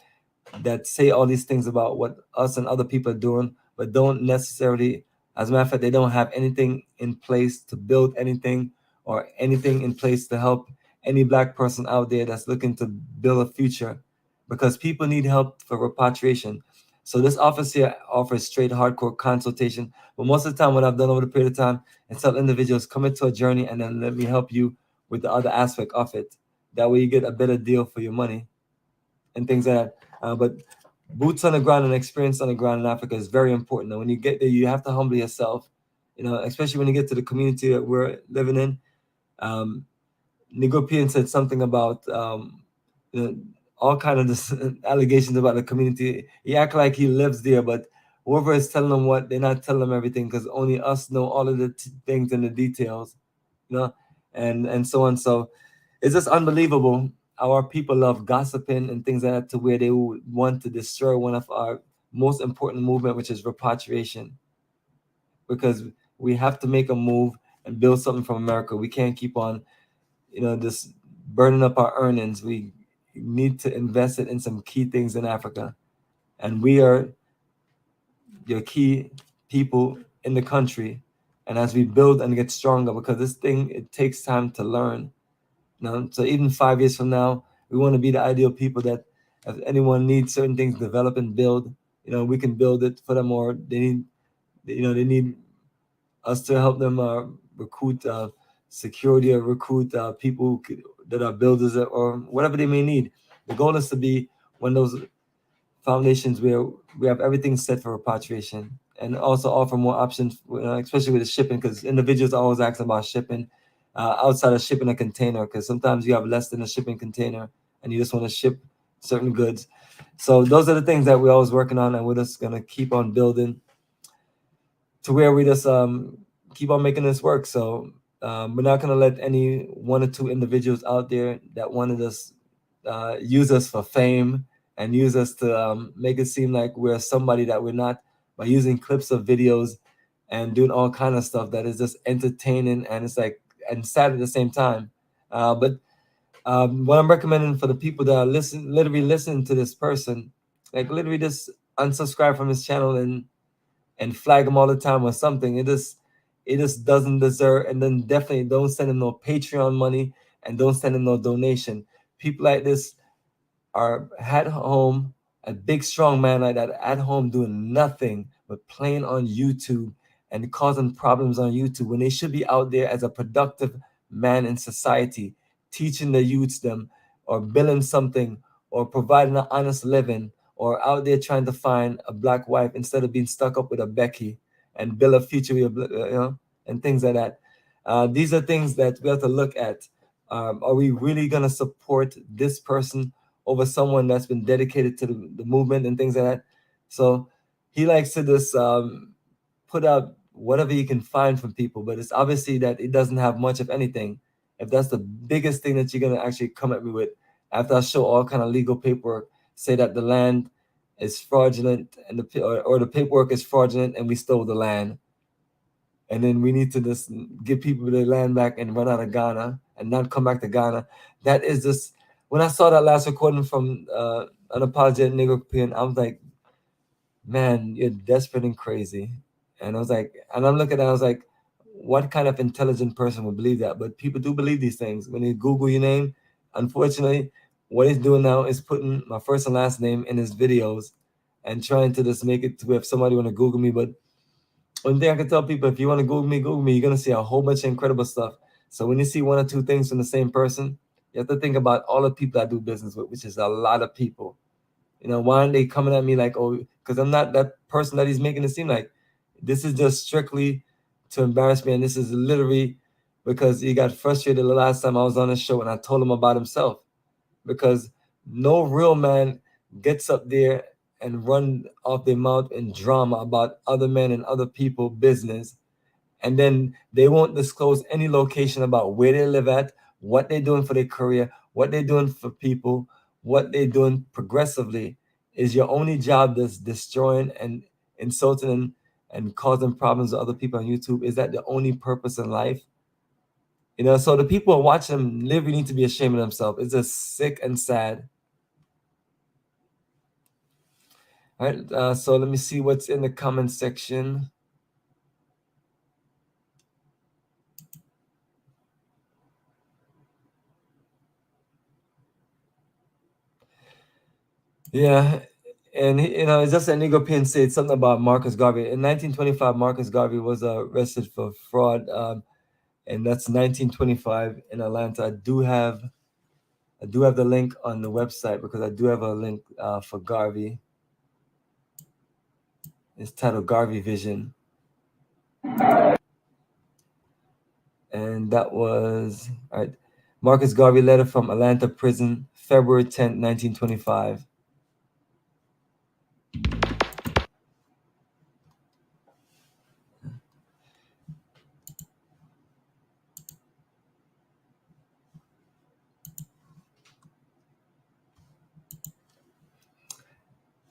that say all these things about what us and other people are doing, but don't necessarily, as a matter of fact, they don't have anything in place to build anything or anything in place to help any Black person out there that's looking to build a future, because people need help for repatriation. So this office here offers straight hardcore consultation, but most of the time what I've done over the period of time is tell individuals, come into a journey and then let me help you with the other aspect of it. That way you get a better deal for your money and things like that. But boots on the ground and experience on the ground in Africa is very important. Now, when you get there, you have to humble yourself, especially when you get to the community that we're living in. Negropean said something about all kind of this allegations about the community. He act like he lives there, but whoever is telling them what, they're not telling them everything, because only us know all of the things and the details, and so on. So it's just unbelievable. Our people love gossiping and things like that, to where they would want to destroy one of our most important movement, which is repatriation, because we have to make a move and build something from America. We can't keep on, just burning up our earnings. We need to invest it in some key things in Africa, and we are your key people in the country. And as we build and get stronger, because this thing, it takes time to learn. So even 5 years from now, we want to be the ideal people that if anyone needs certain things, develop and build, we can build it for them, or they need us to help them recruit security, or recruit people that are builders, or whatever they may need. The goal is to be one of those foundations where we have everything set for repatriation, and also offer more options, especially with the shipping, because individuals always ask about shipping. Outside of shipping a container, because sometimes you have less than a shipping container and you just want to ship certain goods. So those are the things that we're always working on, and we're just going to keep on building to where we just keep on making this work. So we're not going to let any one or two individuals out there that want to just use us for fame and use us to make it seem like we're somebody that we're not, by using clips of videos and doing all kind of stuff that is just entertaining, and it's like, and sad at the same time. But what I'm recommending for the people that are literally listening to this person, like literally just unsubscribe from his channel and flag him all the time or something. It just doesn't deserve. And then definitely don't send him no Patreon money, and don't send him no donation. People like this are at home, a big strong man like that at home doing nothing but playing on YouTube and causing problems on YouTube, when they should be out there as a productive man in society, teaching the youths them, or building something, or providing an honest living, or out there trying to find a Black wife instead of being stuck up with a Becky and build a future with and things like that. These are things that we have to look at. Are we really going to support this person over someone that's been dedicated to the movement and things like that? So he likes to just put out whatever he can find from people, but it's obviously that it doesn't have much of anything. If that's the biggest thing that you're going to actually come at me with, after I show all kind of legal paperwork, say that the land is fraudulent, and or the paperwork is fraudulent and we stole the land, and then we need to just give people their land back and run out of Ghana and not come back to Ghana. That is just, when I saw that last recording from Unapologetic Negropean, I was like, man, you're desperate and crazy. And I was like, and I'm looking at it, I was like, what kind of intelligent person would believe that? But people do believe these things. When you Google your name, unfortunately, what he's doing now is putting my first and last name in his videos and trying to just make it to where if somebody want to Google me. But one thing I can tell people, if you want to Google me, you're going to see a whole bunch of incredible stuff. So when you see one or two things from the same person, you have to think about all the people I do business with, which is a lot of people. Why aren't they coming at me like, oh, because I'm not that person that he's making it seem like. This is just strictly to embarrass me. And this is literally because he got frustrated the last time I was on the show and I told him about himself. Because no real man gets up there and run off their mouth and drama about other men and other people business, and then they won't disclose any location about where they live at, what they're doing for their career, what they're doing for people, what they're doing progressively. Is your only job that's destroying and insulting and causing problems to other people on YouTube? Is that the only purpose in life? So the people who watch them literally need to be ashamed of themselves. It's just sick and sad. All right, so let me see what's in the comment section. Yeah, and it's just that Negropean said something about Marcus Garvey. In 1925, Marcus Garvey was arrested for fraud, and that's 1925 in Atlanta. I do have the link on the website because I do have a link for Garvey. It's titled Garvey Vision. And that was, all right, Marcus Garvey letter from Atlanta prison, February 10th, 1925.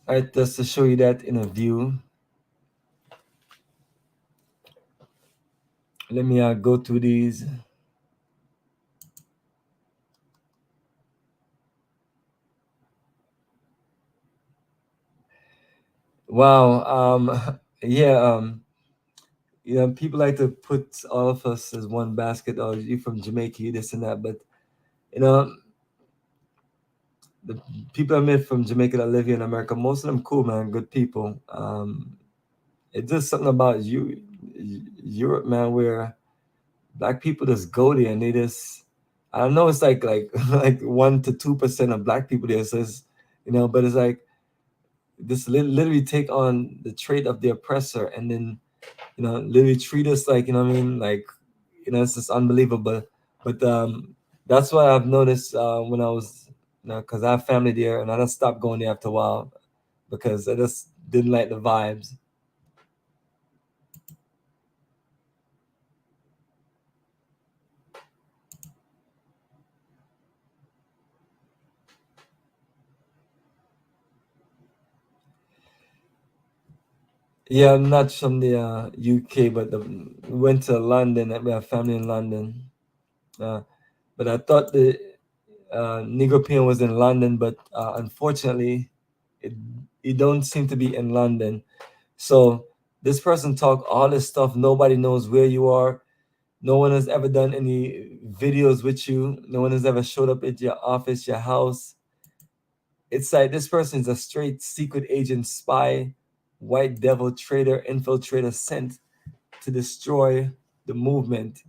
All right, just to show you that in a view. Let me go through these. Wow. Yeah. People like to put all of us as one basket. Oh, you from Jamaica, you this and that. But the people I met from Jamaica that live here in America, most of them cool, man, good people. It's just something about Europe, man, where black people just go there and they just, I don't know, it's like like 1% to 2% of black people there. So it's, but it's like this literally take on the trait of the oppressor and then literally treat us like, what I mean, like, it's just unbelievable. But that's what I've noticed when I was, because I have family there, and I just stopped going there after a while because I just didn't like the vibes. Yeah, I'm not from the UK, but went to London. We have family in London. But I thought the Negropean was in London, but unfortunately, it don't seem to be in London. So this person talk all this stuff. Nobody knows where you are. No one has ever done any videos with you. No one has ever showed up at your office, your house. It's like this person is a straight secret agent, spy, white devil, traitor, infiltrator sent to destroy the movement.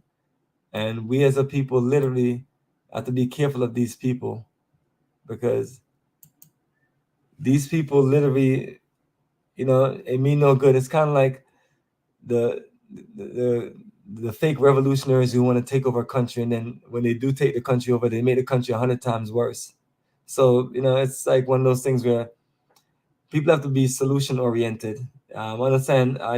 And we as a people literally have to be careful of these people because these people literally, it mean no good. It's kind of like the the the fake revolutionaries who want to take over a country, and then when they do take the country over, they make the country 100 times worse. So it's like one of those things where people have to be solution oriented. I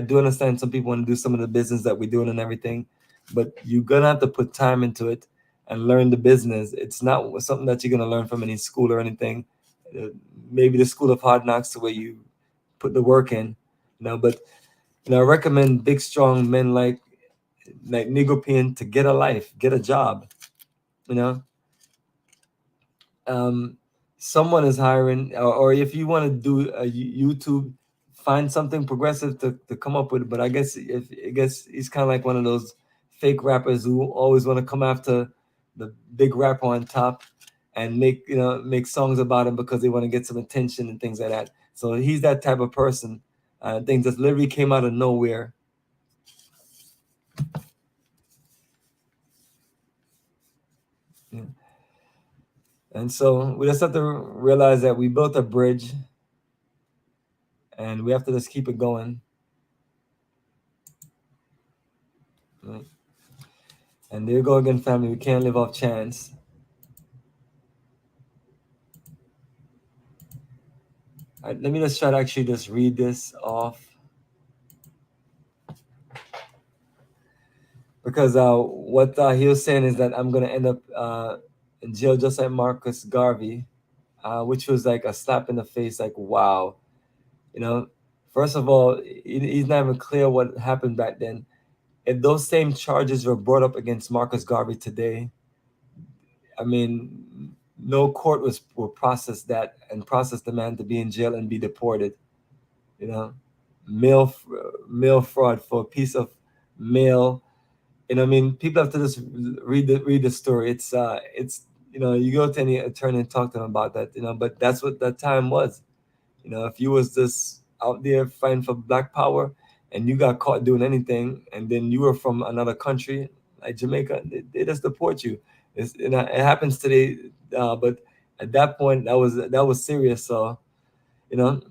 do understand some people want to do some of the business that we're doing and everything, but you're gonna have to put time into it and learn the business. It's not something that you're gonna learn from any school or anything. Maybe the school of hard knocks, where you put the work in, but I recommend big, strong men like Negropean to get a life, get a job. Someone is hiring, or if you want to do a YouTube, find something progressive to come up with. But I guess he's kind of like one of those fake rappers who always want to come after the big rapper on top. and make songs about him because they want to get some attention and things like that. So he's that type of person. Things that literally came out of nowhere. Yeah. And so we just have to realize that we built a bridge, and we have to just keep it going. Right? And there you go again, family. We can't live off chance. All right, let me just try to actually just read this off. Because what he was saying is that I'm going to end up in jail just like Marcus Garvey, which was like a slap in the face. Like, wow. First of all, he's not even clear what happened back then. If those same charges were brought up against Marcus Garvey today, I mean, no court will process that and process the man to be in jail and be deported. Mail fraud for a piece of mail. I mean, people have to just read the story. It's you go to any attorney and talk to them about that. But that's what that time was. If you was just out there fighting for Black Power and you got caught doing anything, and then you were from another country like Jamaica, they just deport you. It happens today, but at that point that was serious. So you know,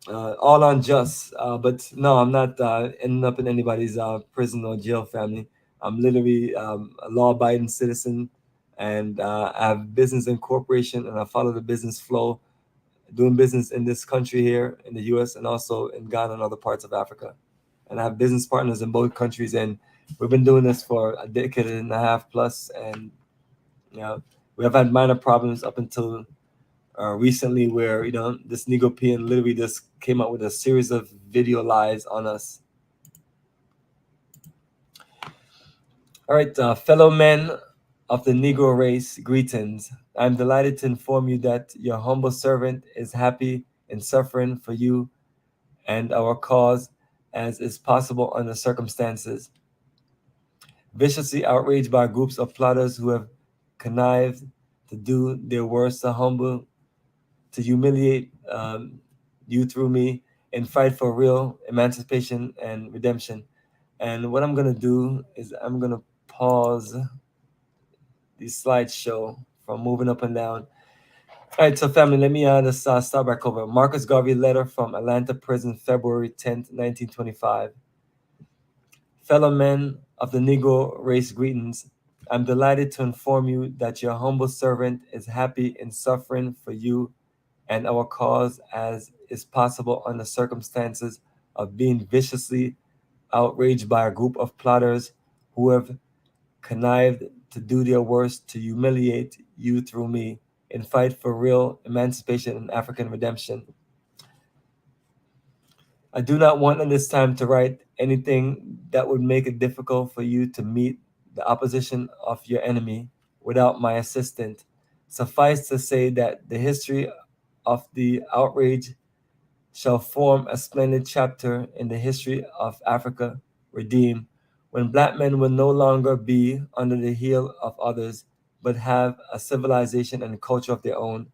all unjust. But no, I'm not ending up in anybody's prison or jail, family. I'm literally a law-abiding citizen, and I have business incorporation, and I follow the business flow, doing business in this country here in the U.S. and also in Ghana and other parts of Africa. And I have business partners in both countries, and we've been doing this for a decade and a half plus, and we have had minor problems up until recently, where this Negropean literally just came out with a series of video lies on us. All right, fellow men of the Negro race, greetings. I'm delighted to inform you that your humble servant is happy in suffering for you and our cause, as is possible under circumstances. Viciously outraged by groups of plotters who have connived to do their worst to humiliate you through me and fight for real emancipation and redemption. And what I'm going to do is I'm going to pause the slideshow from moving up and down. All right, so family, let me just start back over. Marcus Garvey letter from Atlanta prison, February 10th, 1925. Fellow men of the Negro race, greetings. I'm delighted to inform you that your humble servant is happy in suffering for you and our cause, as is possible under circumstances of being viciously outraged by a group of plotters who have connived to do their worst to humiliate you through me and fight for real emancipation and African redemption. I do not want in this time to write anything that would make it difficult for you to meet the opposition of your enemy without my assistance. Suffice to say that the history of the outrage shall form a splendid chapter in the history of Africa redeemed, when Black men will no longer be under the heel of others, but have a civilization and culture of their own.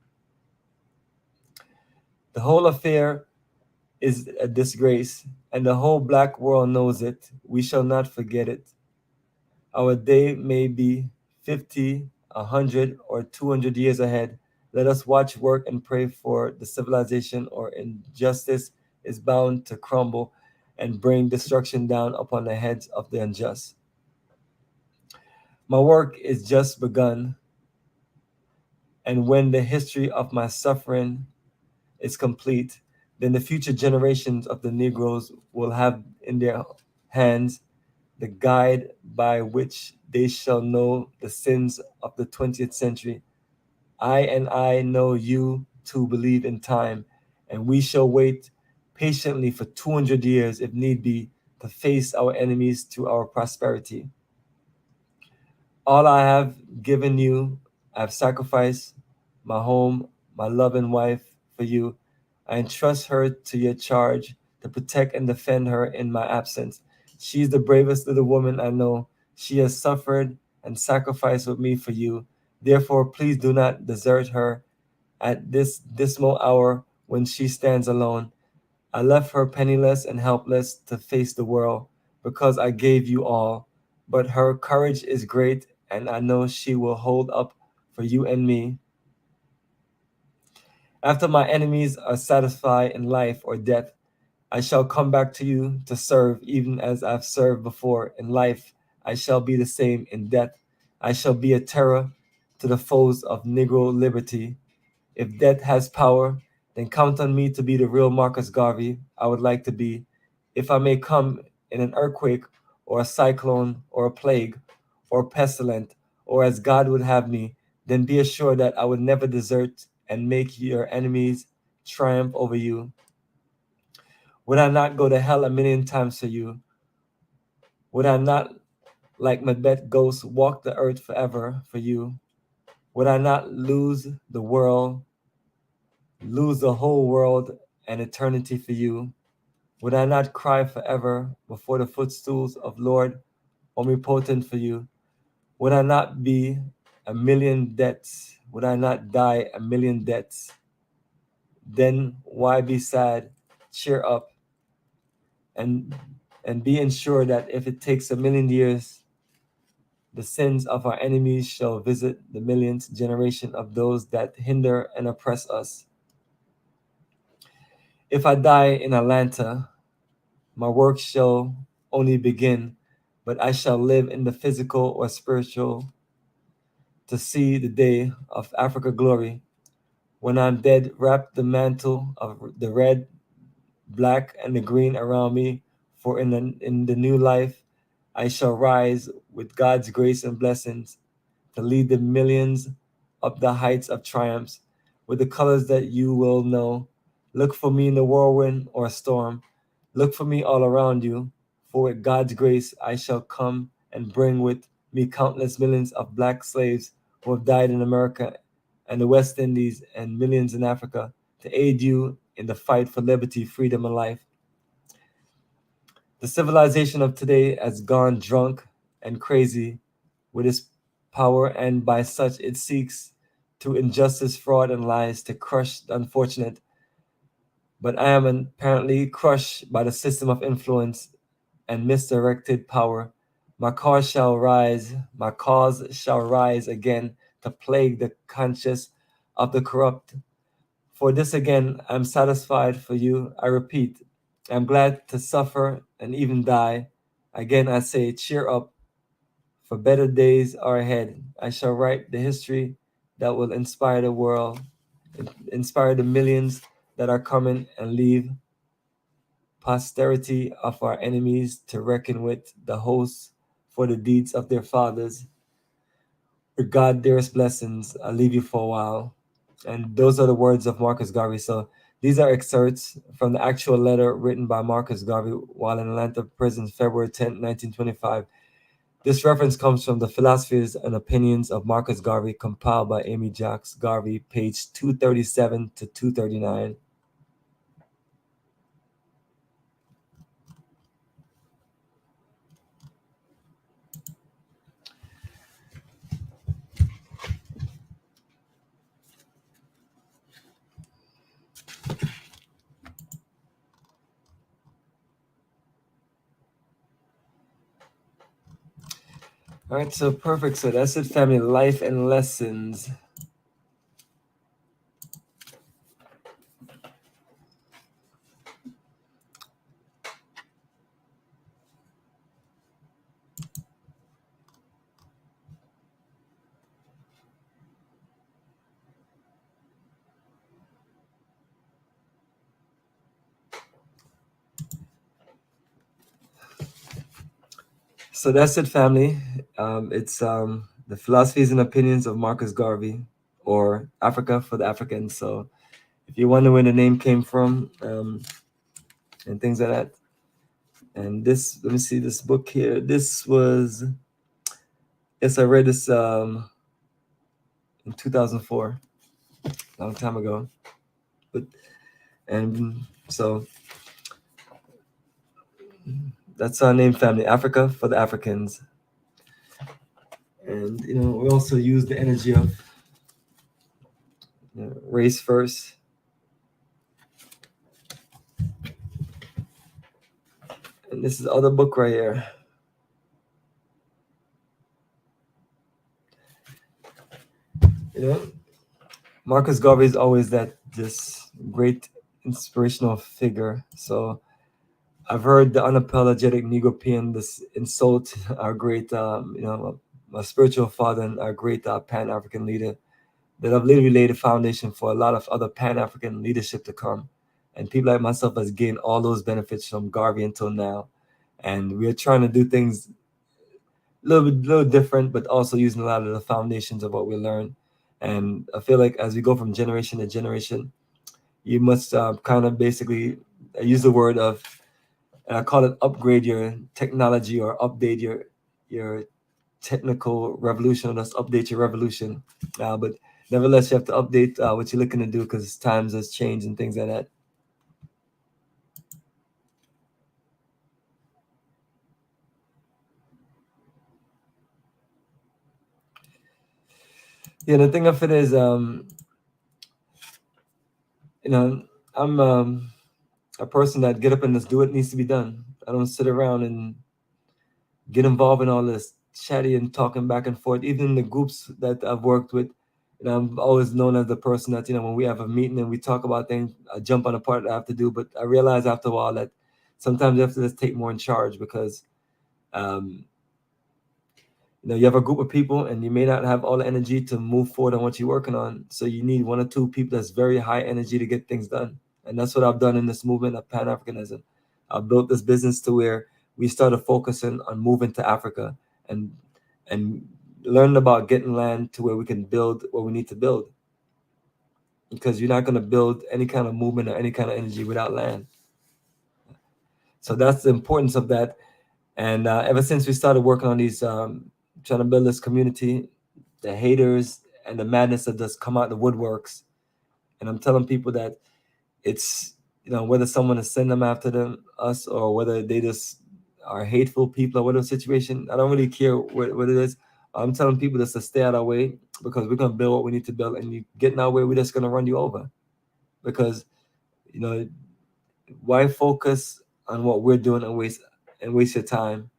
The whole affair is a disgrace, and the whole Black world knows it. We shall not forget it. Our day may be 50, 100, or 200 years ahead. Let us watch, work, and pray for the civilization, or injustice is bound to crumble and bring destruction down upon the heads of the unjust. My work is just begun, and when the history of my suffering is complete, then the future generations of the Negroes will have in their hands the guide by which they shall know the sins of the 20th century. I know you to believe in time, and we shall wait patiently for 200 years, if need be, to face our enemies to our prosperity. All I have given you, I have sacrificed my home, my loving wife for you. I entrust her to your charge to protect and defend her in my absence. She's the bravest little woman I know. She has suffered and sacrificed with me for you. Therefore, please do not desert her at this dismal hour when she stands alone. I left her penniless and helpless to face the world because I gave you all. But her courage is great, and I know she will hold up for you and me. After my enemies are satisfied in life or death, I shall come back to you to serve, even as I've served before. In life, I shall be the same. In death, I shall be a terror to the foes of Negro liberty. If death has power, then count on me to be the real Marcus Garvey I would like to be. If I may come in an earthquake or a cyclone or a plague or pestilent, or as God would have me, then be assured that I would never desert and make your enemies triumph over you. Would I not go to hell a million times for you? Would I not, like Macbeth ghost, walk the earth forever for you? Would I not lose the whole world and eternity for you? Would I not cry forever before the footstools of Lord Omnipotent for you? Would I not be a million deaths? Would I not die a million deaths? Then why be sad? Cheer up and be ensured that if it takes a million years, the sins of our enemies shall visit the millionth generation of those that hinder and oppress us. If I die in Atlanta, my work shall only begin, but I shall live in the physical or spiritual to see the day of Africa glory. When I'm dead, wrap the mantle of the red, black, and the green around me, for in the new life I shall rise with God's grace and blessings to lead the millions up the heights of triumphs with the colors that you will know. Look for me in the whirlwind or a storm. Look for me all around you, for with God's grace I shall come and bring with me countless millions of black slaves who have died in America and the West Indies and millions in Africa to aid you in the fight for liberty, freedom, and life. The civilization of today has gone drunk and crazy with its power, and by such it seeks through injustice, fraud, and lies to crush the unfortunate. But I am apparently crushed by the system of influence and misdirected power. My cause shall rise again to plague the conscience of the corrupt. For this again I am satisfied for you. I repeat, I am glad to suffer and even die. Again I say, cheer up, for better days are ahead. I shall write the history that will inspire the world, inspire the millions that are coming, and leave posterity of our enemies to reckon with the hosts for the deeds of their fathers. With God, dearest blessings, I'll leave you for a while. And those are the words of Marcus Garvey. So these are excerpts from the actual letter written by Marcus Garvey while in Atlanta prison, February 10th, 1925. This reference comes from the Philosophies and Opinions of Marcus Garvey, compiled by Amy Jacques Garvey, page 237 to 239. All right, so perfect. So that's it, family. Life and lessons. So that's it, family. It's the Philosophies and Opinions of Marcus Garvey, or Africa for the Africans. So if you wonder where the name came from, and things like that. And this, let me see this book here. This was, yes, I read this in 2004, a long time ago. But and so that's our name, family, Africa for the Africans. And And we also use the energy of race first. And this is the other book right here. Marcus Garvey is always this great inspirational figure. So I've heard the Unapologetic Negropean this insult our great, my spiritual father and our great Pan-African leader, that have literally laid a foundation for a lot of other Pan-African leadership to come. And people like myself has gained all those benefits from Garvey until now. And we're trying to do things a little different, but also using a lot of the foundations of what we learned. And I feel like as we go from generation to generation, you must kind of basically use the word of, and I call it, upgrade your technology or update your technical revolution, or just update your revolution. But nevertheless, you have to update what you're looking to do because times has changed and things like that. Yeah, the thing of it is, I'm a person that get up and just do what needs to be done. I don't sit around and get involved in all this chatty and talking back and forth. Even in the groups that I've worked with, I'm always known as the person that, when we have a meeting and we talk about things, I jump on the part that I have to do. But I realize after a while that sometimes you have to just take more in charge because, you have a group of people and you may not have all the energy to move forward on what you're working on. So you need one or two people that's very high energy to get things done. And that's what I've done in this movement of Pan-Africanism. I've built this business to where we started focusing on moving to Africa and learn about getting land to where we can build what we need to build. Because you're not going to build any kind of movement or any kind of energy without land. So that's the importance of that. And ever since we started working on these, trying to build this community, the haters and the madness that does come out the woodworks. And I'm telling people that it's, whether someone is sending them after us, or whether they just are hateful people or whatever situation, I don't really care what it is. I'm telling people just to stay out of our way because we're going to build what we need to build. And you get in our way, we're just going to run you over. Because, why focus on what we're doing and waste your time?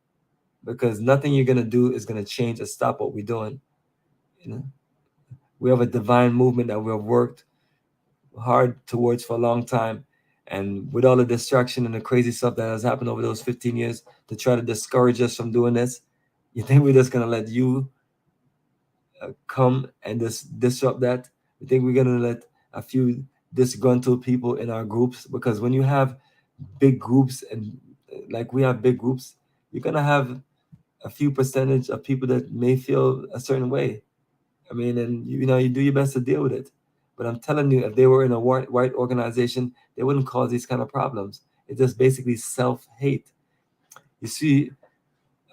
Because nothing you're going to do is going to change or stop what we're doing. We have a divine movement that we have worked hard towards for a long time. And with all the distraction and the crazy stuff that has happened over those 15 years to try to discourage us from doing this, you think we're just going to let you come and just disrupt that? You think we're going to let a few disgruntled people in our groups? Because when you have big groups, and like we have big groups, you're going to have a few percentage of people that may feel a certain way. I mean, and you do your best to deal with it. But I'm telling you, if they were in a white organization, they wouldn't cause these kind of problems. It's just basically self-hate. You see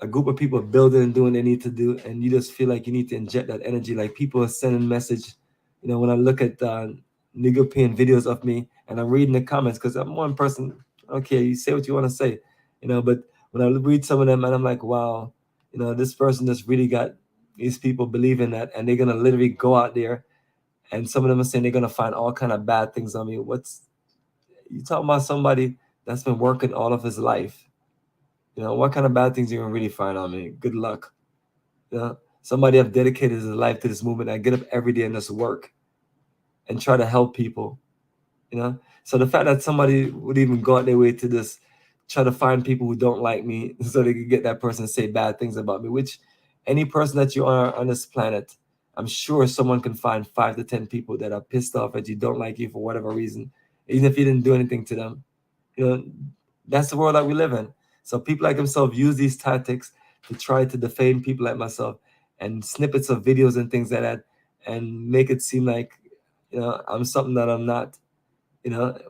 a group of people building and doing what they need to do, and you just feel like you need to inject that energy. Like people are sending message. When I look at Negropean videos of me and I'm reading the comments, because I'm one person, okay, you say what you want to say, but when I read some of them and I'm like, wow, this person just really got these people believing that, and they're going to literally go out there, and some of them are saying they're going to find all kind of bad things on me. You talking about somebody that's been working all of his life? What kind of bad things you going to really find on me? Good luck. Somebody have dedicated his life to this movement. I get up every day and just work and try to help people. So the fact that somebody would even go out their way to just try to find people who don't like me so they could get that person to say bad things about me, which any person that you are on this planet, I'm sure someone can find 5 to 10 people that are pissed off at you, don't like you for whatever reason, even if you didn't do anything to them. That's the world that we live in. So people like himself use these tactics to try to defame people like myself, and snippets of videos and things like that, and make it seem like I'm something that I'm not.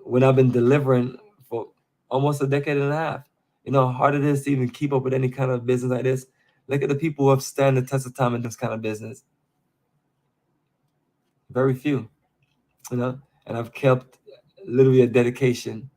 When I've been delivering for almost a decade and a half, how hard it is to even keep up with any kind of business like this. Look at the people who have stand the test of time in this kind of business. Very few, and I've kept literally a dedication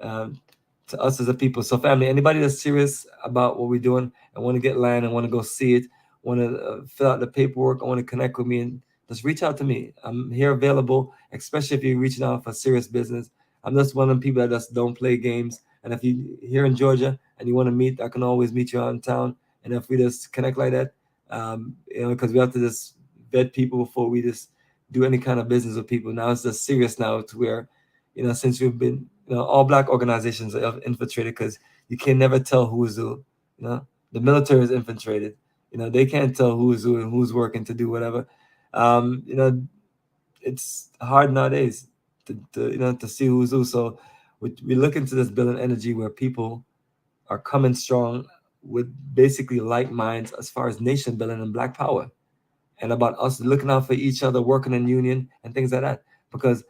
to us as a people. So family, anybody that's serious about what we're doing and want to get land and want to go see it, want to fill out the paperwork, I want to connect with me, and just reach out to me. I'm here available, especially if you're reaching out for serious business. I'm just one of the people that just don't play games. And if you're here in Georgia and you want to meet, I can always meet you out in town. And if we just connect like that, because we have to just vet people before we just do any kind of business with people. Now it's just serious now to where, since we've been, all Black organizations are infiltrated because you can never tell who's who. The military is infiltrated. They can't tell who's who and who's working to do whatever. It's hard nowadays to see who's who. So we look into this building energy where people are coming strong with basically like minds as far as nation building and Black power, and about us looking out for each other, working in union and things like that. Because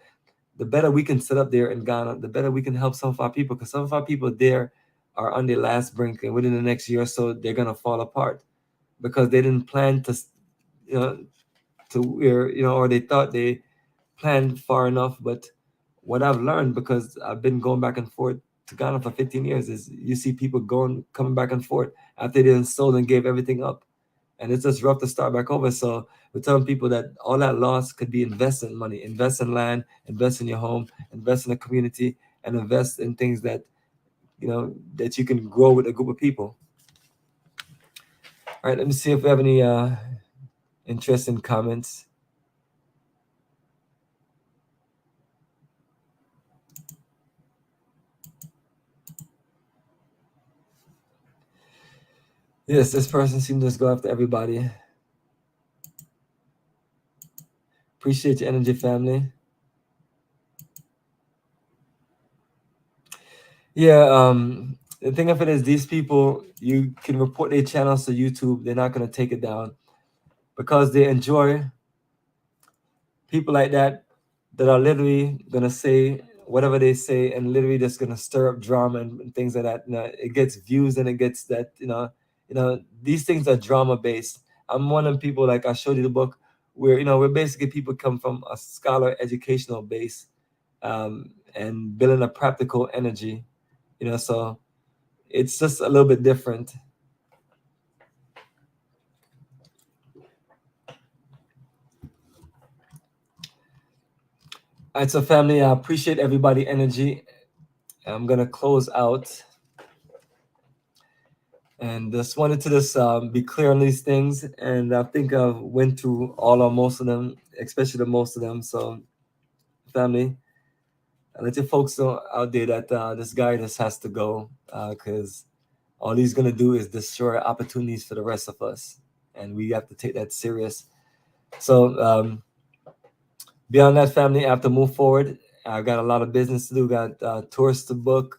the better we can sit up there in Ghana, the better we can help some of our people. Because some of our people there are on their last brink, and within the next year or so, they're gonna fall apart because they didn't plan to, to where or they thought they planned far enough. But what I've learned, because I've been going back and forth to Ghana for 15 years, is you see people coming back and forth after they sold and gave everything up. And it's just rough to start back over. So we're telling people that all that loss could be invest in money, invest in land, invest in your home, invest in the community, and invest in things that that you can grow with a group of people. All right, let me see if we have any interesting comments. Yes, this person seemed to just go after everybody. Appreciate your energy, family. Yeah, the thing of it is, these people, you can report their channels to YouTube. They're not going to take it down because they enjoy people like that are literally going to say whatever they say and literally just going to stir up drama and things like that. It gets views and it gets that, these things are drama based. I'm one of the people, like I showed you the book, where, we're basically people come from a scholar educational base, and building a practical energy, so it's just a little bit different. All right, so family, I appreciate everybody energy. I'm gonna close out and just wanted to just be clear on these things, and I think I've went through all or most of them, especially the most of them. So family, I let you folks know out there that this guy just has to go, because all he's gonna do is destroy opportunities for the rest of us, and we have to take that serious. So beyond that, family, I have to move forward. I've got a lot of business to do. Got tours to book,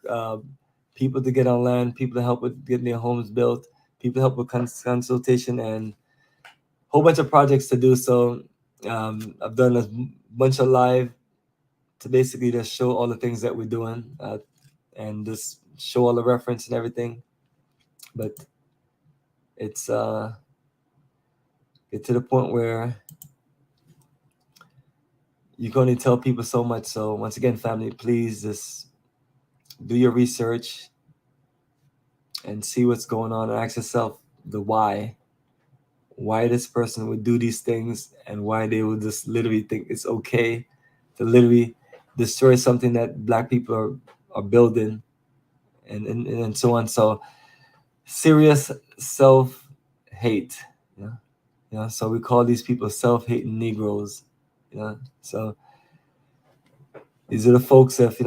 people to get on land, people to help with getting their homes built, people to help with consultation, and a whole bunch of projects to do. So I've done a bunch of live to basically just show all the things that we're doing, and just show all the reference and everything. But it's get to the point where you can only tell people so much. So once again, family, please just do your research and see what's going on and ask yourself the why this person would do these things, and why they would just literally think it's okay to literally destroy something that Black people are building, and so on. So serious self-hate. So we call these people self-hating Negroes. So these are the folks that,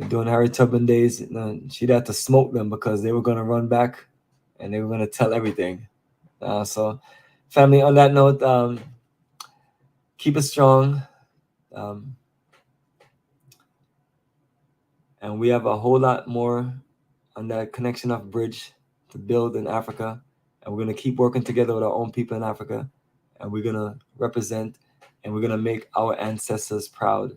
during Harry Tubman days, she'd have to smoke them because they were going to run back and they were going to tell everything. So family, on that note, keep it strong. And we have a whole lot more on that connection of bridge to build in Africa. And we're going to keep working together with our own people in Africa. And we're going to represent, and we're going to make our ancestors proud.